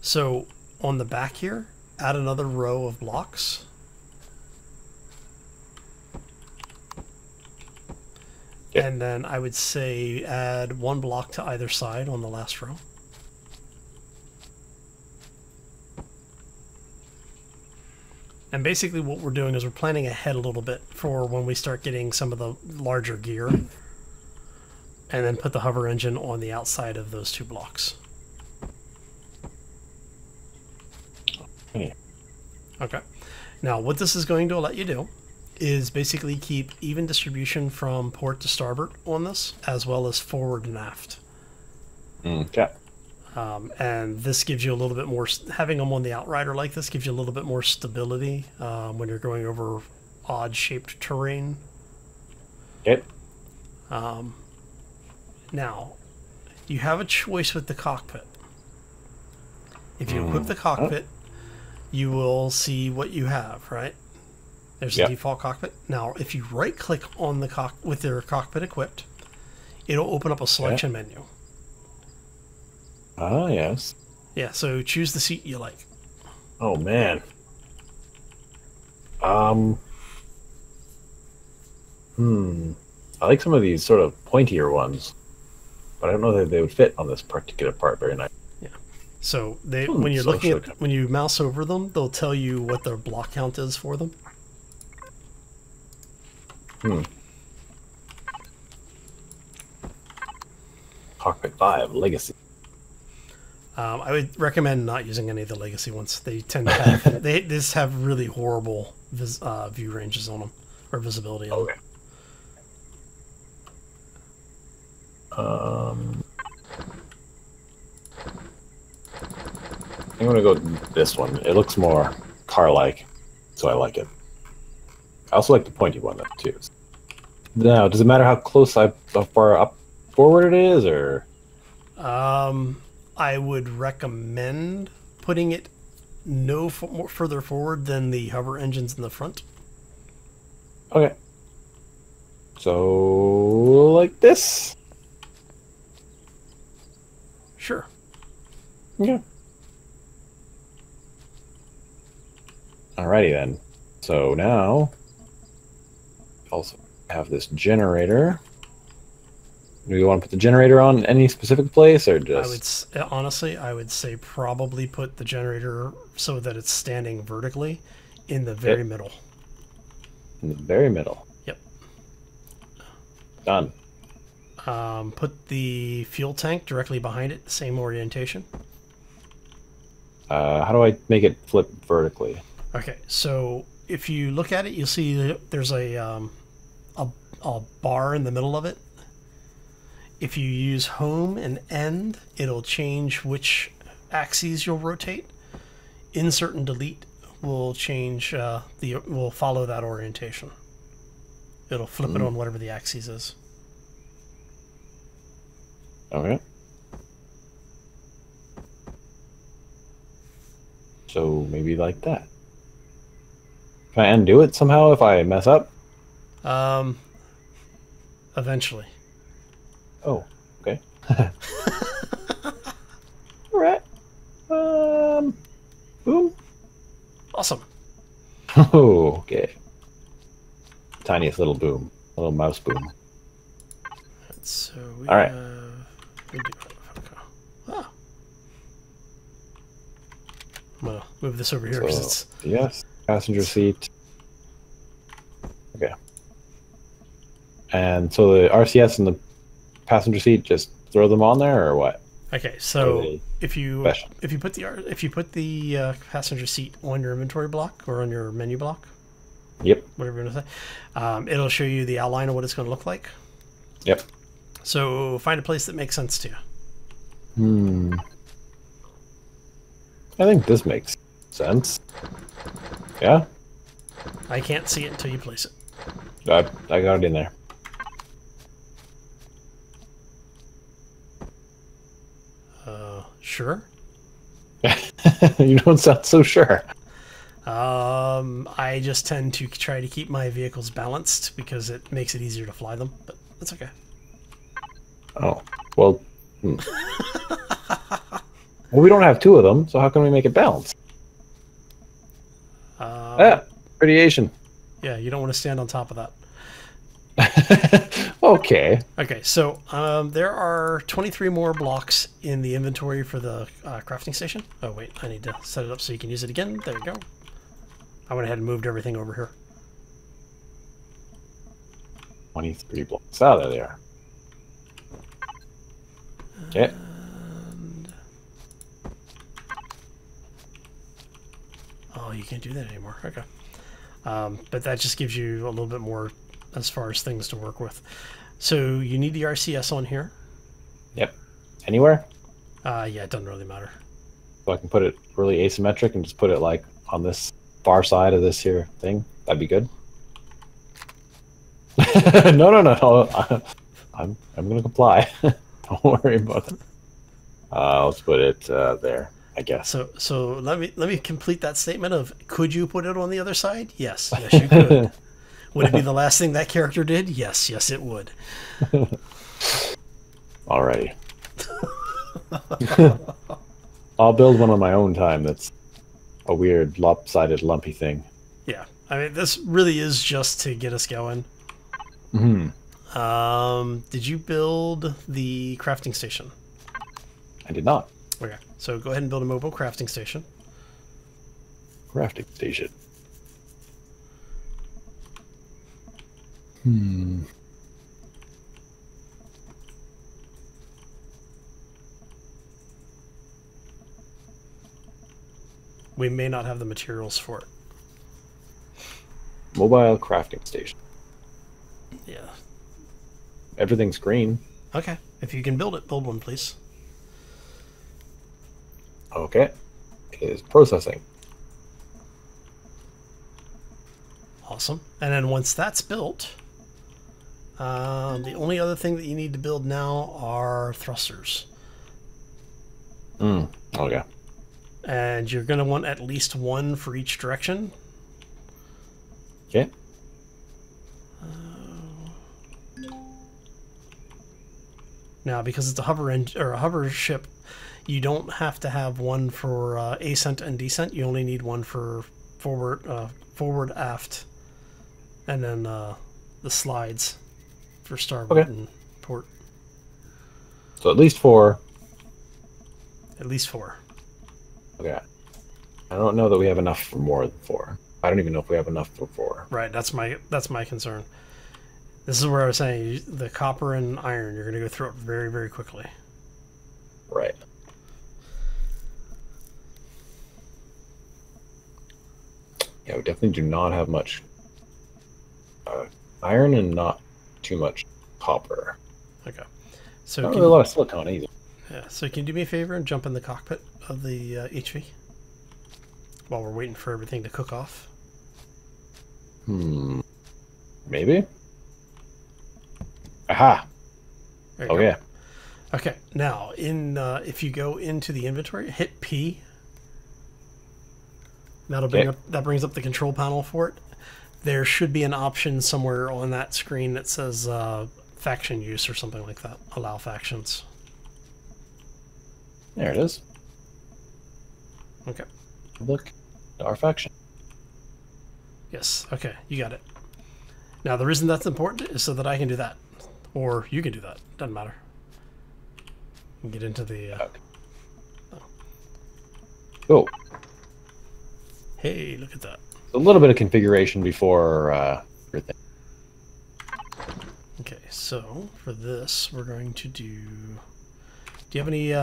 Speaker 2: So on the back here, add another row of blocks.
Speaker 1: Yep.
Speaker 2: And then I would say add one block to either side on the last row. And basically what we're doing is we're planning ahead a little bit for when we start getting some of the larger gear. And then put the hover engine on the outside of those two blocks. Okay. Now what this is going to let you do is basically keep even distribution from port to starboard on this, as well as forward and aft.
Speaker 1: Okay.
Speaker 2: And this gives you a little bit more, having them on the outrider like this gives you a little bit more stability when you're going over odd-shaped terrain.
Speaker 1: Yep.
Speaker 2: Now, you have a choice with the cockpit. If you equip the cockpit, you will see what you have, right? There's the default cockpit. Now, if you right-click on the with your cockpit equipped, it'll open up a selection menu.
Speaker 1: Ah, yes.
Speaker 2: Yeah, so choose the seat you like.
Speaker 1: Oh, man. I like some of these sort of pointier ones, but I don't know that they would fit on this particular part very nice. Yeah.
Speaker 2: So when you're looking at when you mouse over them, they'll tell you what their block count is for them.
Speaker 1: Cockpit 5 Legacy.
Speaker 2: I would recommend not using any of the legacy ones. They tend to have they just have really horrible view ranges on them, or visibility on them.
Speaker 1: I'm gonna go with this one. It looks more car-like, so I like it. I also like the pointy one though too. Now, does it matter how far up forward it is, or?
Speaker 2: I would recommend putting it no more further forward than the hover engines in the front.
Speaker 1: Okay. So, like this?
Speaker 2: Sure.
Speaker 1: Yeah. Alrighty then. So now, also have this generator. Do you want to put the generator on any specific place, or just?
Speaker 2: Honestly, I would say probably put the generator so that it's standing vertically in the very middle.
Speaker 1: In the very middle.
Speaker 2: Yep.
Speaker 1: Done.
Speaker 2: Put the fuel tank directly behind it, same orientation.
Speaker 1: How do I make it flip vertically?
Speaker 2: Okay, so if you look at it, you'll see there's a bar in the middle of it. If you use home and end, it'll change which axes you'll rotate. Insert and delete will change will follow that orientation. It'll flip it on whatever the axis is.
Speaker 1: Okay. So maybe like that. Can I undo it somehow if I mess up?
Speaker 2: Eventually.
Speaker 1: Oh, okay. Alright. Boom.
Speaker 2: Awesome.
Speaker 1: Oh, okay. Tiniest little boom. A little mouse boom.
Speaker 2: So we
Speaker 1: Alright.
Speaker 2: I'm gonna move this over here because it's...
Speaker 1: Yes, passenger seat. Okay. And so the RCS and the passenger seat, just throw them on there, or what?
Speaker 2: Okay, so if you put the passenger seat on your inventory block or on your menu block,
Speaker 1: Yep.
Speaker 2: Whatever you want to say. It'll show you the outline of what it's going to look like.
Speaker 1: Yep.
Speaker 2: So find a place that makes sense to you.
Speaker 1: I think this makes sense. Yeah?
Speaker 2: I can't see it until you place it.
Speaker 1: I got it in there.
Speaker 2: Sure.
Speaker 1: You don't sound so sure.
Speaker 2: I just tend to try to keep my vehicles balanced because it makes it easier to fly them, but that's okay.
Speaker 1: Oh, well. Well, we don't have two of them, so how can we make it balanced? Radiation.
Speaker 2: Yeah, you don't want to stand on top of that.
Speaker 1: Okay.
Speaker 2: Okay, so there are 23 more blocks in the inventory for the crafting station. Oh, wait, I need to set it up so you can use it again. There you go. I went ahead and moved everything over here.
Speaker 1: 23 blocks. Ah, there they are. Okay.
Speaker 2: Oh, you can't do that anymore. Okay. But that just gives you a little bit more as far as things to work with. So you need the RCS on here.
Speaker 1: Yep. Anywhere?
Speaker 2: Yeah, it doesn't really matter.
Speaker 1: So I can put it really asymmetric and just put it like on this far side of this here thing. That'd be good. No. I'm gonna comply. Don't worry about it. Let's put it there, I guess.
Speaker 2: So let me complete that statement of could you put it on the other side? Yes, you could. Would it be the last thing that character did? Yes, it would.
Speaker 1: Alrighty. I'll build one on my own time that's a weird lopsided lumpy thing.
Speaker 2: Yeah, I mean this really is just to get us going. Did you build the crafting station?
Speaker 1: I did not.
Speaker 2: Okay, so go ahead and build a mobile crafting station.
Speaker 1: Crafting station.
Speaker 2: We may not have the materials for it.
Speaker 1: Mobile crafting station.
Speaker 2: Yeah.
Speaker 1: Everything's green.
Speaker 2: Okay, if you can build it, build one, please.
Speaker 1: Okay. It is processing.
Speaker 2: Awesome. And then once that's built, the only other thing that you need to build now are thrusters.
Speaker 1: Okay.
Speaker 2: And you're going to want at least one for each direction.
Speaker 1: Okay.
Speaker 2: Now, because it's a hover ship, you don't have to have one for ascent and descent. You only need one for forward, aft, and then the slides for starboard and port.
Speaker 1: So at least 4.
Speaker 2: At least 4.
Speaker 1: Okay. I don't know that we have enough for more than 4. I don't even know if we have enough for 4.
Speaker 2: Right. That's my concern. This is where I was saying the copper and iron. You're going to go through it very, very quickly.
Speaker 1: Right. Yeah, we definitely do not have much iron and not too much copper.
Speaker 2: Okay. So
Speaker 1: not really a lot of silicon either.
Speaker 2: Yeah. So can you do me a favor and jump in the cockpit of the HV while we're waiting for everything to cook off?
Speaker 1: Maybe. Aha. Okay.
Speaker 2: Okay. Now, if you go into the inventory, hit P. That'll bring that brings up the control panel for it. There should be an option somewhere on that screen that says faction use or something like that. Allow factions.
Speaker 1: There it is.
Speaker 2: Okay.
Speaker 1: Look, our faction.
Speaker 2: Yes. Okay. You got it. Now, the reason that's important is so that I can do that. Or you can do that. Doesn't matter. You can get into the...
Speaker 1: Oh.
Speaker 2: Hey, look at that.
Speaker 1: A little bit of configuration before everything.
Speaker 2: Okay, so for this, we're going to do... Do you have any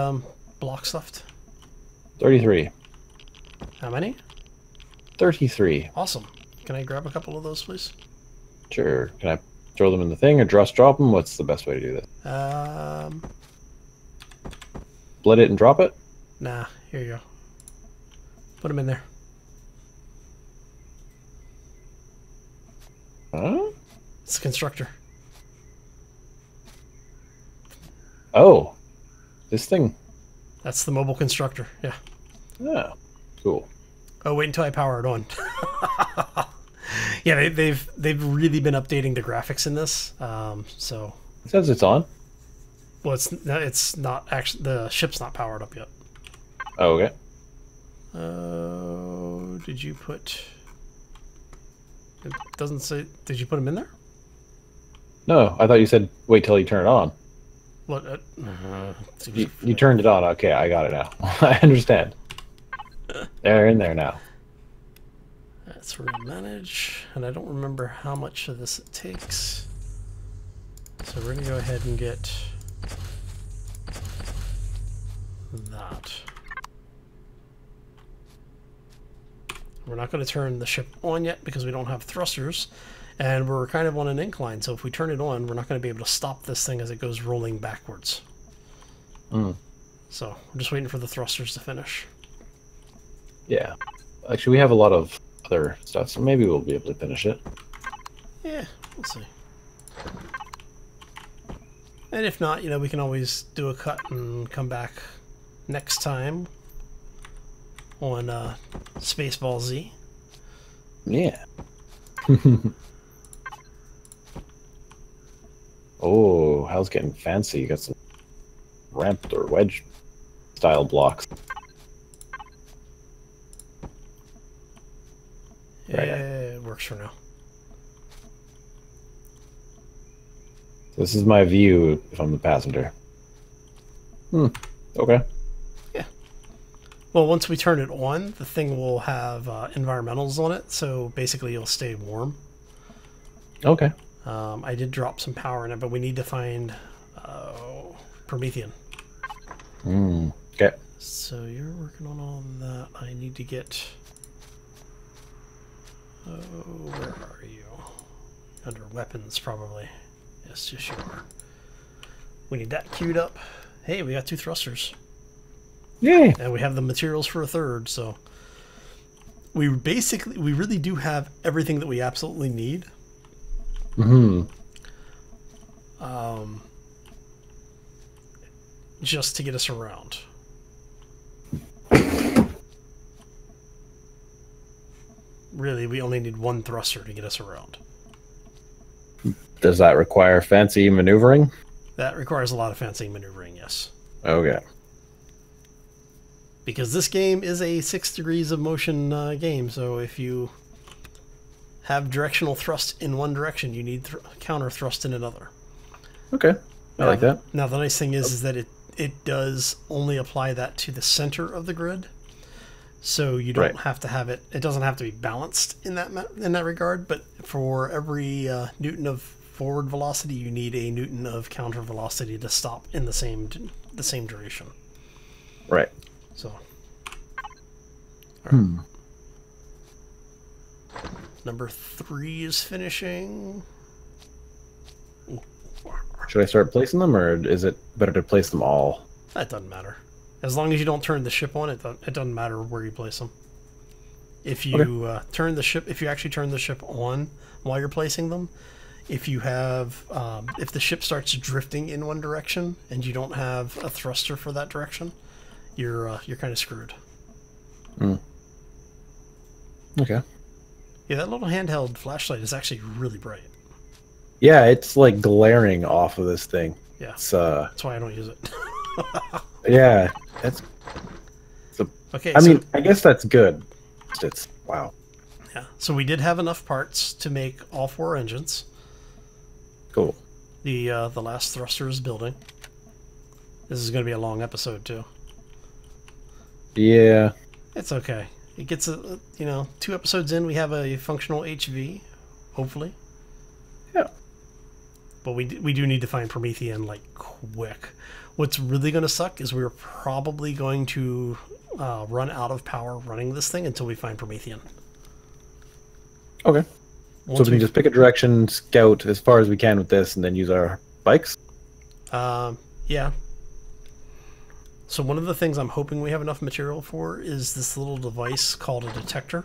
Speaker 2: blocks left?
Speaker 1: 33.
Speaker 2: How many?
Speaker 1: 33.
Speaker 2: Awesome. Can I grab a couple of those, please?
Speaker 1: Sure. Can I throw them in the thing or just drop them? What's the best way to do this? Split it and drop it?
Speaker 2: Nah, here you go. Put them in there.
Speaker 1: Huh?
Speaker 2: It's a constructor.
Speaker 1: Oh. This thing.
Speaker 2: That's the mobile constructor, yeah.
Speaker 1: Oh, cool.
Speaker 2: Oh, wait until I power it on. Yeah, they've really been updating the graphics in this. So
Speaker 1: It says it's on.
Speaker 2: well, it's not actually, the ship's not powered up yet.
Speaker 1: Oh, okay.
Speaker 2: Oh, did you put? It doesn't say. Did you put them in there?
Speaker 1: No, I thought you said wait till you turn it on.
Speaker 2: What?
Speaker 1: You turned it on. Okay, I got it now. I understand. They're in there now.
Speaker 2: That's where we manage, and I don't remember how much of this it takes. So we're gonna go ahead and get that. We're not going to turn the ship on yet because we don't have thrusters, and we're kind of on an incline, so if we turn it on, we're not going to be able to stop this thing as it goes rolling backwards. So we're just waiting for the thrusters to finish.
Speaker 1: Yeah. Actually, we have a lot of other stuff, so maybe we'll be able to finish it.
Speaker 2: Yeah, we'll see. And if not, you know, we can always do a cut and come back next time on Spaceball Z.
Speaker 1: Yeah. Oh, how's getting fancy? You got some ramped or wedge style blocks.
Speaker 2: Yeah,
Speaker 1: Right.
Speaker 2: it works for now.
Speaker 1: This is my view if I'm the passenger. Okay.
Speaker 2: Yeah. Well, once we turn it on, the thing will have environmentals on it, so basically you'll stay warm.
Speaker 1: Okay.
Speaker 2: I did drop some power in it, but we need to find Promethean.
Speaker 1: Okay.
Speaker 2: So you're working on all that. I need to get... Oh, where are you? Under weapons, probably. Yes, yes, you are. We need that queued up. Hey, we got 2 thrusters.
Speaker 1: Yay!
Speaker 2: And we have the materials for a 3rd, so... We really do have everything that we absolutely need. Just to get us around. Really, we only need 1 thruster to get us around.
Speaker 1: Does that require fancy maneuvering?
Speaker 2: That requires a lot of fancy maneuvering, yes.
Speaker 1: Okay.
Speaker 2: Because this game is a 6 degrees of motion game, so if you have directional thrust in one direction, you need counter thrust in another.
Speaker 1: Okay. I like that.
Speaker 2: Now, the nice thing is that it does only apply that to the center of the grid. So you don't have to have it. It doesn't have to be balanced in that regard. But for every newton of forward velocity, you need a newton of counter velocity to stop in the same duration.
Speaker 1: Right.
Speaker 2: So. All right. Number 3 is finishing.
Speaker 1: Should I start placing them, or is it better to place them all?
Speaker 2: That doesn't matter. As long as you don't turn the ship on, it doesn't matter where you place them. If you if you actually turn the ship on while you're placing them, if you have, if the ship starts drifting in one direction and you don't have a thruster for that direction, you're kind of screwed.
Speaker 1: Okay.
Speaker 2: Yeah, that little handheld flashlight is actually really bright.
Speaker 1: Yeah, it's like glaring off of this thing.
Speaker 2: Yeah,
Speaker 1: it's,
Speaker 2: that's why I don't use it.
Speaker 1: Yeah, that's.
Speaker 2: Okay.
Speaker 1: I mean, I guess that's good. It's wow.
Speaker 2: Yeah. So we did have enough parts to make all 4 engines.
Speaker 1: Cool.
Speaker 2: The last thruster is building. This is going to be a long episode too.
Speaker 1: Yeah.
Speaker 2: It's okay. It gets 2 episodes in, we have a functional HV, hopefully.
Speaker 1: Yeah.
Speaker 2: But we do need to find Promethean like quick. What's really going to suck is we're probably going to run out of power running this thing until we find Promethean.
Speaker 1: Okay. So we can just pick a direction, scout as far as we can with this, and then use our bikes?
Speaker 2: Yeah. So one of the things I'm hoping we have enough material for is this little device called a detector.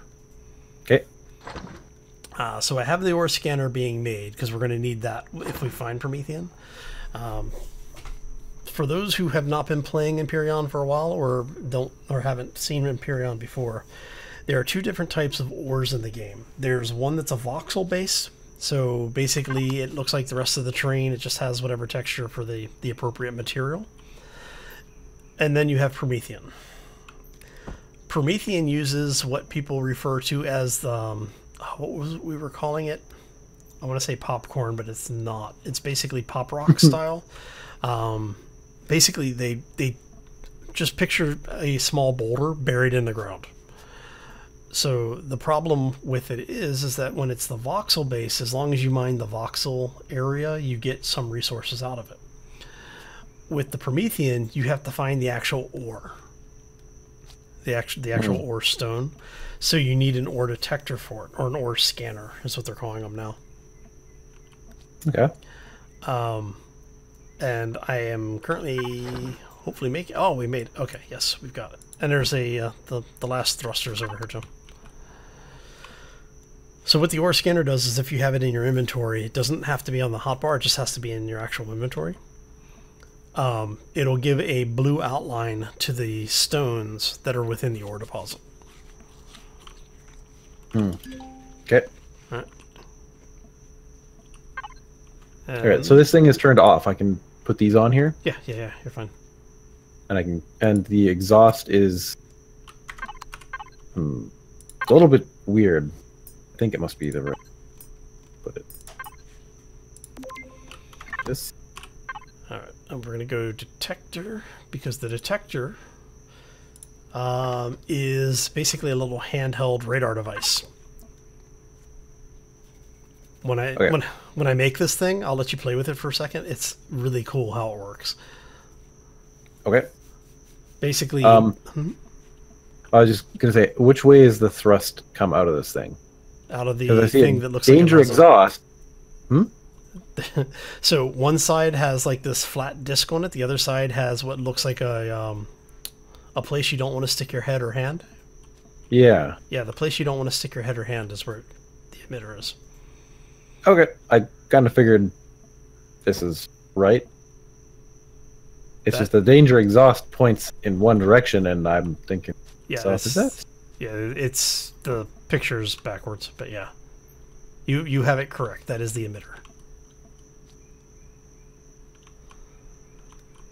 Speaker 1: Okay.
Speaker 2: So I have the ore scanner being made because we're going to need that if we find Promethean. For those who have not been playing Empyrion for a while or haven't seen Empyrion before, there are two different types of ores in the game. There's one that's a voxel base. So basically it looks like the rest of the terrain. It just has whatever texture for the appropriate material. And then you have Promethean. Promethean uses what people refer to as the, we were calling it? I want to say popcorn, but it's not. It's basically pop rock style. Basically, they just picture a small boulder buried in the ground. So the problem with it is that when it's the voxel base, as long as you mine the voxel area, you get some resources out of it. With the Promethean, you have to find the actual ore. The actual ore stone. So you need an ore detector for it, or an ore scanner is what they're calling them now.
Speaker 1: Okay.
Speaker 2: And I am currently hopefully making... Oh, we made... Okay, yes, we've got it. And there's a the last thrusters over here too. So what the ore scanner does is if you have it in your inventory, it doesn't have to be on the hotbar, it just has to be in your actual inventory. It'll give a blue outline to the stones that are within the ore deposit.
Speaker 1: Okay.
Speaker 2: Alright.
Speaker 1: Alright, so this thing is turned off. I can put these on here?
Speaker 2: Yeah, you're fine.
Speaker 1: And I can, and the exhaust is it's a little bit weird. I think it must be the right. Put it. This.
Speaker 2: All right, and we're gonna go detector because the detector is basically a little handheld radar device. When I make this thing, I'll let you play with it for a second. It's really cool how it works.
Speaker 1: Okay.
Speaker 2: Basically,
Speaker 1: I was just gonna say, which way is the thrust come out of this thing?
Speaker 2: Out of the thing that looks
Speaker 1: danger
Speaker 2: like a
Speaker 1: exhaust.
Speaker 2: So one side has like this flat disc on it. The other side has what looks like a place you don't want to stick your head or hand.
Speaker 1: Yeah.
Speaker 2: Yeah, the place you don't want to stick your head or hand is where the emitter is.
Speaker 1: Okay, I kind of figured this is right. It's just the danger exhaust points in one direction, and I'm thinking,
Speaker 2: yeah,
Speaker 1: south is that?
Speaker 2: Yeah, it's the picture's backwards, but yeah, you have it correct. That is the emitter.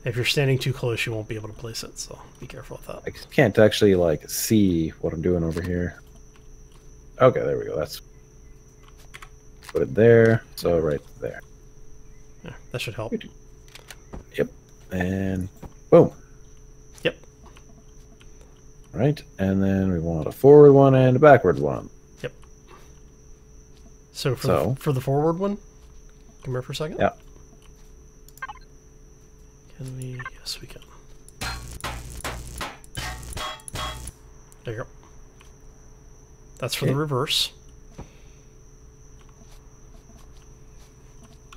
Speaker 2: If you're standing too close, you won't be able to place it, so be careful with that.
Speaker 1: I can't actually like see what I'm doing over here. Okay, there we go. That's put it there. So right there.
Speaker 2: Yeah, that should help.
Speaker 1: Yep. And boom.
Speaker 2: Yep.
Speaker 1: Right, and then we want a forward one and a backward one.
Speaker 2: Yep. So for the forward one, come here for a second.
Speaker 1: Yeah.
Speaker 2: Can we? Yes, we can. There you go. That's for the reverse.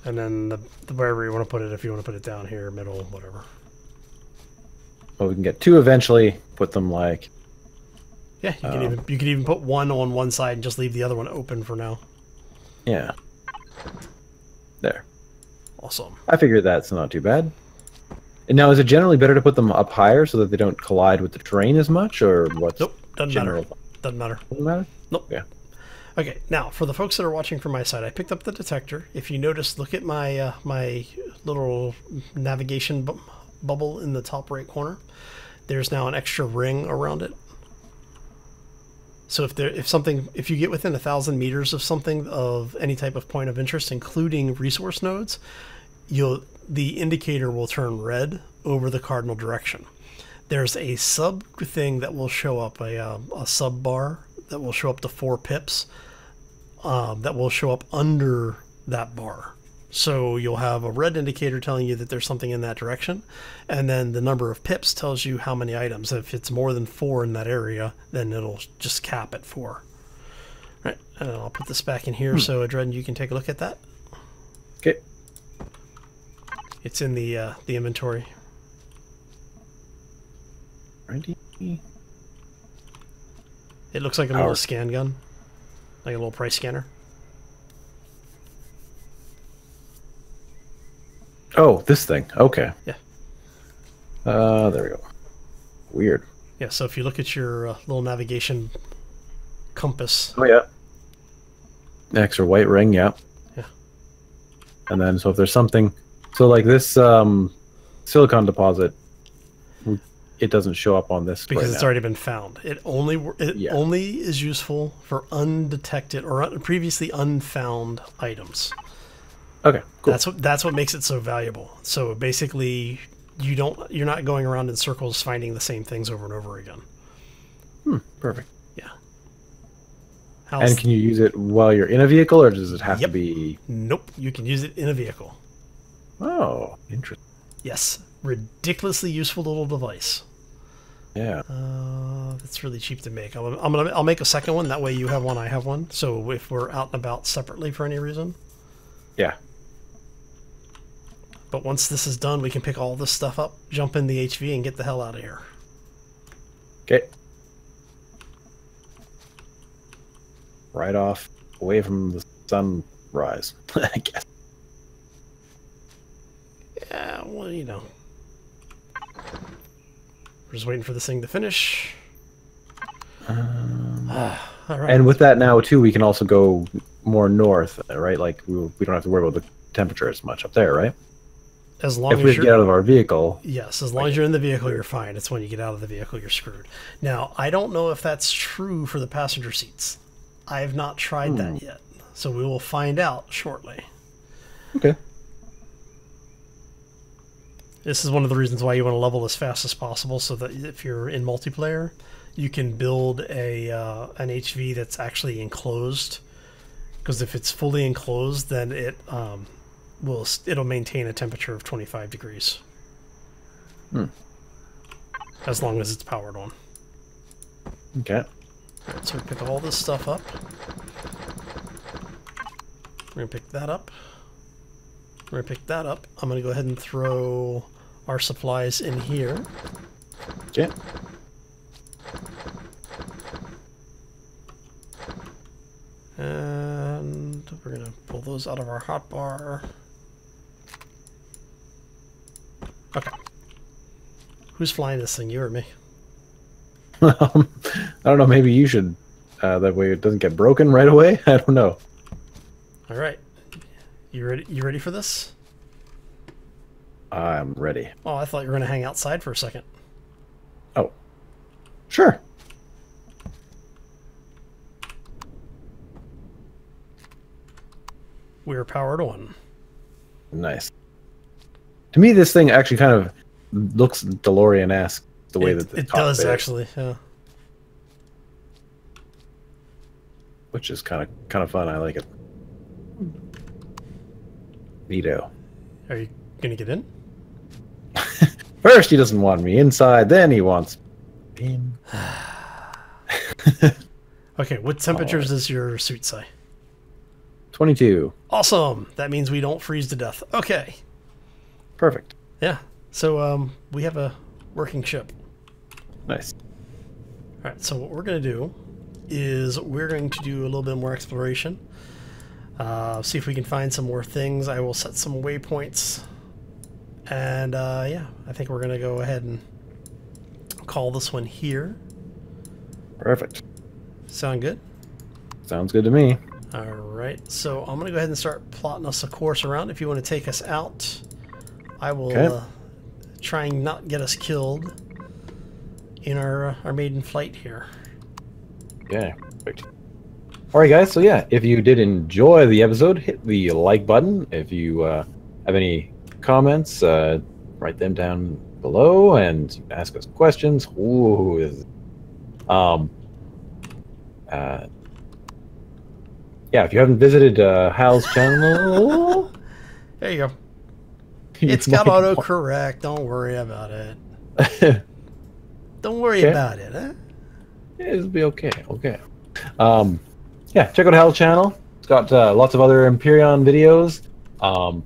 Speaker 2: And then wherever you want to put it, if you want to put it down here, middle, whatever.
Speaker 1: Well, we can get two eventually. Put them like.
Speaker 2: Yeah, you could even put one on one side and just leave the other one open for now.
Speaker 1: Yeah. There.
Speaker 2: Awesome.
Speaker 1: I figured that's not too bad. And now, is it generally better to put them up higher so that they don't collide with the terrain as much, or what's
Speaker 2: Nope, doesn't matter. Doesn't matter.
Speaker 1: Doesn't matter?
Speaker 2: Nope.
Speaker 1: Yeah.
Speaker 2: Okay, now for the folks that are watching from my side, I picked up the detector. If you notice, look at my my little navigation bubble in the top right corner. There's now an extra ring around it. So if you get within 1,000 meters of something of any type of point of interest, including resource nodes, the indicator will turn red over the cardinal direction. There's a sub thing that will show up, a sub bar that will show up to 4 pips that will show up under that bar. So you'll have a red indicator telling you that there's something in that direction, and then the number of pips tells you how many items. If it's more than 4 in that area, then it'll just cap at 4. Right. And I'll put this back in here so Adreden, you can take a look at that.
Speaker 1: Okay.
Speaker 2: It's in the inventory.
Speaker 1: Ready?
Speaker 2: It looks like a little scan gun, like a little price scanner.
Speaker 1: Oh, this thing. Okay.
Speaker 2: Yeah.
Speaker 1: There we go. Weird.
Speaker 2: Yeah, so if you look at your little navigation compass.
Speaker 1: Oh, yeah. Extra white ring, yeah.
Speaker 2: Yeah.
Speaker 1: And then, so if there's something... So, like this silicon deposit, it doesn't show up on this
Speaker 2: because
Speaker 1: right
Speaker 2: it's
Speaker 1: now.
Speaker 2: already been found. It only only is useful for undetected or previously unfound items.
Speaker 1: Okay, cool.
Speaker 2: That's what makes it so valuable. So basically, you're not going around in circles finding the same things over and over again.
Speaker 1: Perfect.
Speaker 2: Yeah.
Speaker 1: And can you use it while you're in a vehicle, or does it have to be...
Speaker 2: Nope, you can use it in a vehicle.
Speaker 1: Oh, interesting.
Speaker 2: Yes, ridiculously useful little device.
Speaker 1: Yeah.
Speaker 2: That's really cheap to make. I'll make a second one. That way you have one, I have one. So if we're out and about separately for any reason.
Speaker 1: Yeah.
Speaker 2: But once this is done, we can pick all this stuff up, jump in the HV, and get the hell out of here.
Speaker 1: Okay. Right off, away from the sunrise, I guess.
Speaker 2: Yeah, well, you know. We're just waiting for this thing to finish. All right.
Speaker 1: And with that now, too, we can also go more north, right? Like, we don't have to worry about the temperature as much up there, right?
Speaker 2: As long
Speaker 1: if
Speaker 2: as
Speaker 1: we
Speaker 2: you're
Speaker 1: get out of our vehicle.
Speaker 2: Yes, as long as you're in the vehicle, you're fine. It's when you get out of the vehicle, you're screwed. Now, I don't know if that's true for the passenger seats. I have not tried that yet. So we will find out shortly.
Speaker 1: Okay.
Speaker 2: This is one of the reasons why you want to level as fast as possible, so that if you're in multiplayer, you can build an HV that's actually enclosed. Because if it's fully enclosed, then it'll maintain a temperature of 25 degrees. As long as it's powered on.
Speaker 1: Okay.
Speaker 2: Alright, so we pick all this stuff up. We're going to pick that up. We're going to pick that up. I'm going to go ahead and throw our supplies in here.
Speaker 1: Okay.
Speaker 2: And we're going to pull those out of our hotbar. Okay. Who's flying this thing, you or me?
Speaker 1: I don't know, maybe you should, that way it doesn't get broken right away. I don't know.
Speaker 2: All right. You ready for this?
Speaker 1: I'm ready.
Speaker 2: Oh, I thought you were going to hang outside for a second.
Speaker 1: Oh. Sure.
Speaker 2: We're powered on.
Speaker 1: Nice. To me, this thing actually kind of looks DeLorean-esque, the way that
Speaker 2: it does, actually, yeah.
Speaker 1: Which is kind of fun. I like it. Neato.
Speaker 2: Are you going to get in?
Speaker 1: First, he doesn't want me inside, then he wants me in.
Speaker 2: Okay, what temperatures does your suit say?
Speaker 1: 22.
Speaker 2: Awesome! That means we don't freeze to death. Okay.
Speaker 1: Perfect.
Speaker 2: Yeah. So, we have a working ship.
Speaker 1: Nice.
Speaker 2: Alright, so what we're going to do is we're going to do a little bit more exploration. See if we can find some more things. I will set some waypoints. And, yeah, I think we're going to go ahead and call this one here.
Speaker 1: Perfect.
Speaker 2: Sound good?
Speaker 1: Sounds good to me.
Speaker 2: Alright, so I'm going to go ahead and start plotting us a course around. If you want to take us out, I will try and not get us killed in our maiden flight here.
Speaker 1: Okay, perfect. Alright guys, so yeah, if you did enjoy the episode, hit the like button. If you have any comments, write them down below and ask us questions. Ooh, yeah, if you haven't visited Hal's channel...
Speaker 2: There you go. It's got autocorrect. Don't worry about it. Don't worry about it, huh?
Speaker 1: Yeah, it'll be okay. Okay. yeah, check out Hal's channel. It's got lots of other Empyrion videos. I'm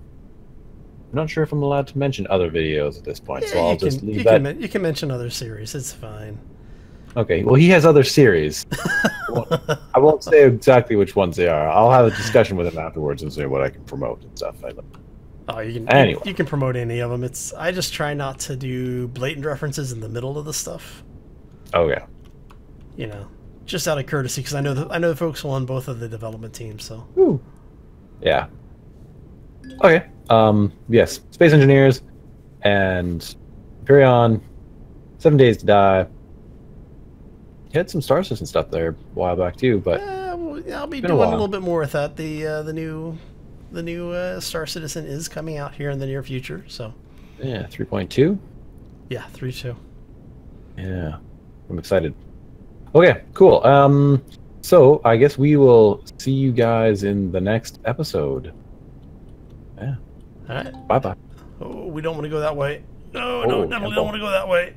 Speaker 1: not sure if I'm allowed to mention other videos at this point,
Speaker 2: Yeah,
Speaker 1: so I'll just leave that.
Speaker 2: You can mention other series. It's fine.
Speaker 1: Okay, well, he has other series. I won't say exactly which ones they are. I'll have a discussion with him afterwards and say what I can promote and stuff.
Speaker 2: Oh, you can
Speaker 1: Anyway.
Speaker 2: you can promote any of them. I just try not to do blatant references in the middle of the stuff.
Speaker 1: Okay.
Speaker 2: You know, just out of courtesy, because I know the folks on both of the development teams. So.
Speaker 1: Woo. Yeah. Okay. Yes. Space Engineers and Empyrion. 7 Days to Die. You had some Star Citizen stuff there a while back too, but
Speaker 2: well, I'll be doing a little bit more with that. The new Star Citizen is coming out here in the near future. So.
Speaker 1: Yeah, 3.2.
Speaker 2: Yeah, 3.2.
Speaker 1: Yeah, I'm excited. Okay, cool. So I guess we will see you guys in the next episode. Yeah.
Speaker 2: All right.
Speaker 1: Bye bye.
Speaker 2: Oh, we don't want to go that way. No,
Speaker 1: Oh,
Speaker 2: definitely don't want to go that way.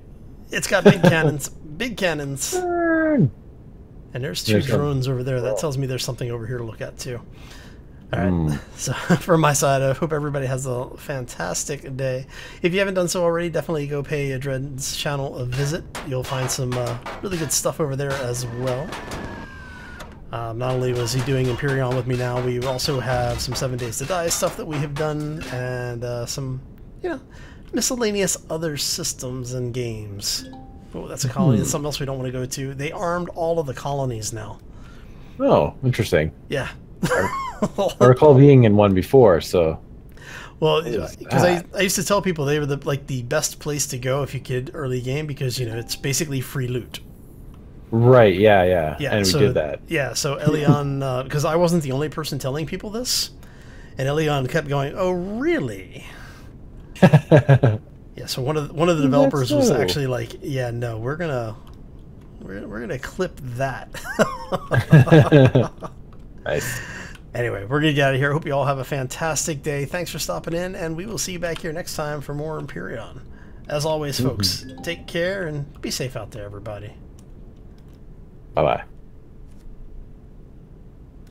Speaker 2: It's got big cannons. Big cannons.
Speaker 1: Burn.
Speaker 2: And there's two drones over there. That tells me there's something over here to look at too. All right. So from my side, I hope everybody has a fantastic day. If you haven't done so already, definitely go pay Adreden's channel a visit. You'll find some really good stuff over there as well. Not only was he doing Empyrion with me now, we also have some 7 Days to Die stuff that we have done, and some, miscellaneous other systems and games. Oh, that's a colony. That's something else we don't want to go to. They armed all of the colonies now.
Speaker 1: Oh, interesting.
Speaker 2: Yeah.
Speaker 1: I recall being in one before, so.
Speaker 2: Well, because I used to tell people they were the best place to go if you could early game, because it's basically free loot.
Speaker 1: Right. Yeah. And
Speaker 2: so,
Speaker 1: we did that.
Speaker 2: Yeah. So Elion, because I wasn't the only person telling people this, and Elion kept going, "Oh, really?" Yeah. So one of the developers was actually like, "Yeah, no, we're gonna clip that."
Speaker 1: Nice.
Speaker 2: Anyway, we're gonna get out of here. Hope you all have a fantastic day. Thanks for stopping in, and we will see you back here next time for more Empyrion. As always, folks, take care and be safe out there, everybody.
Speaker 1: Bye bye.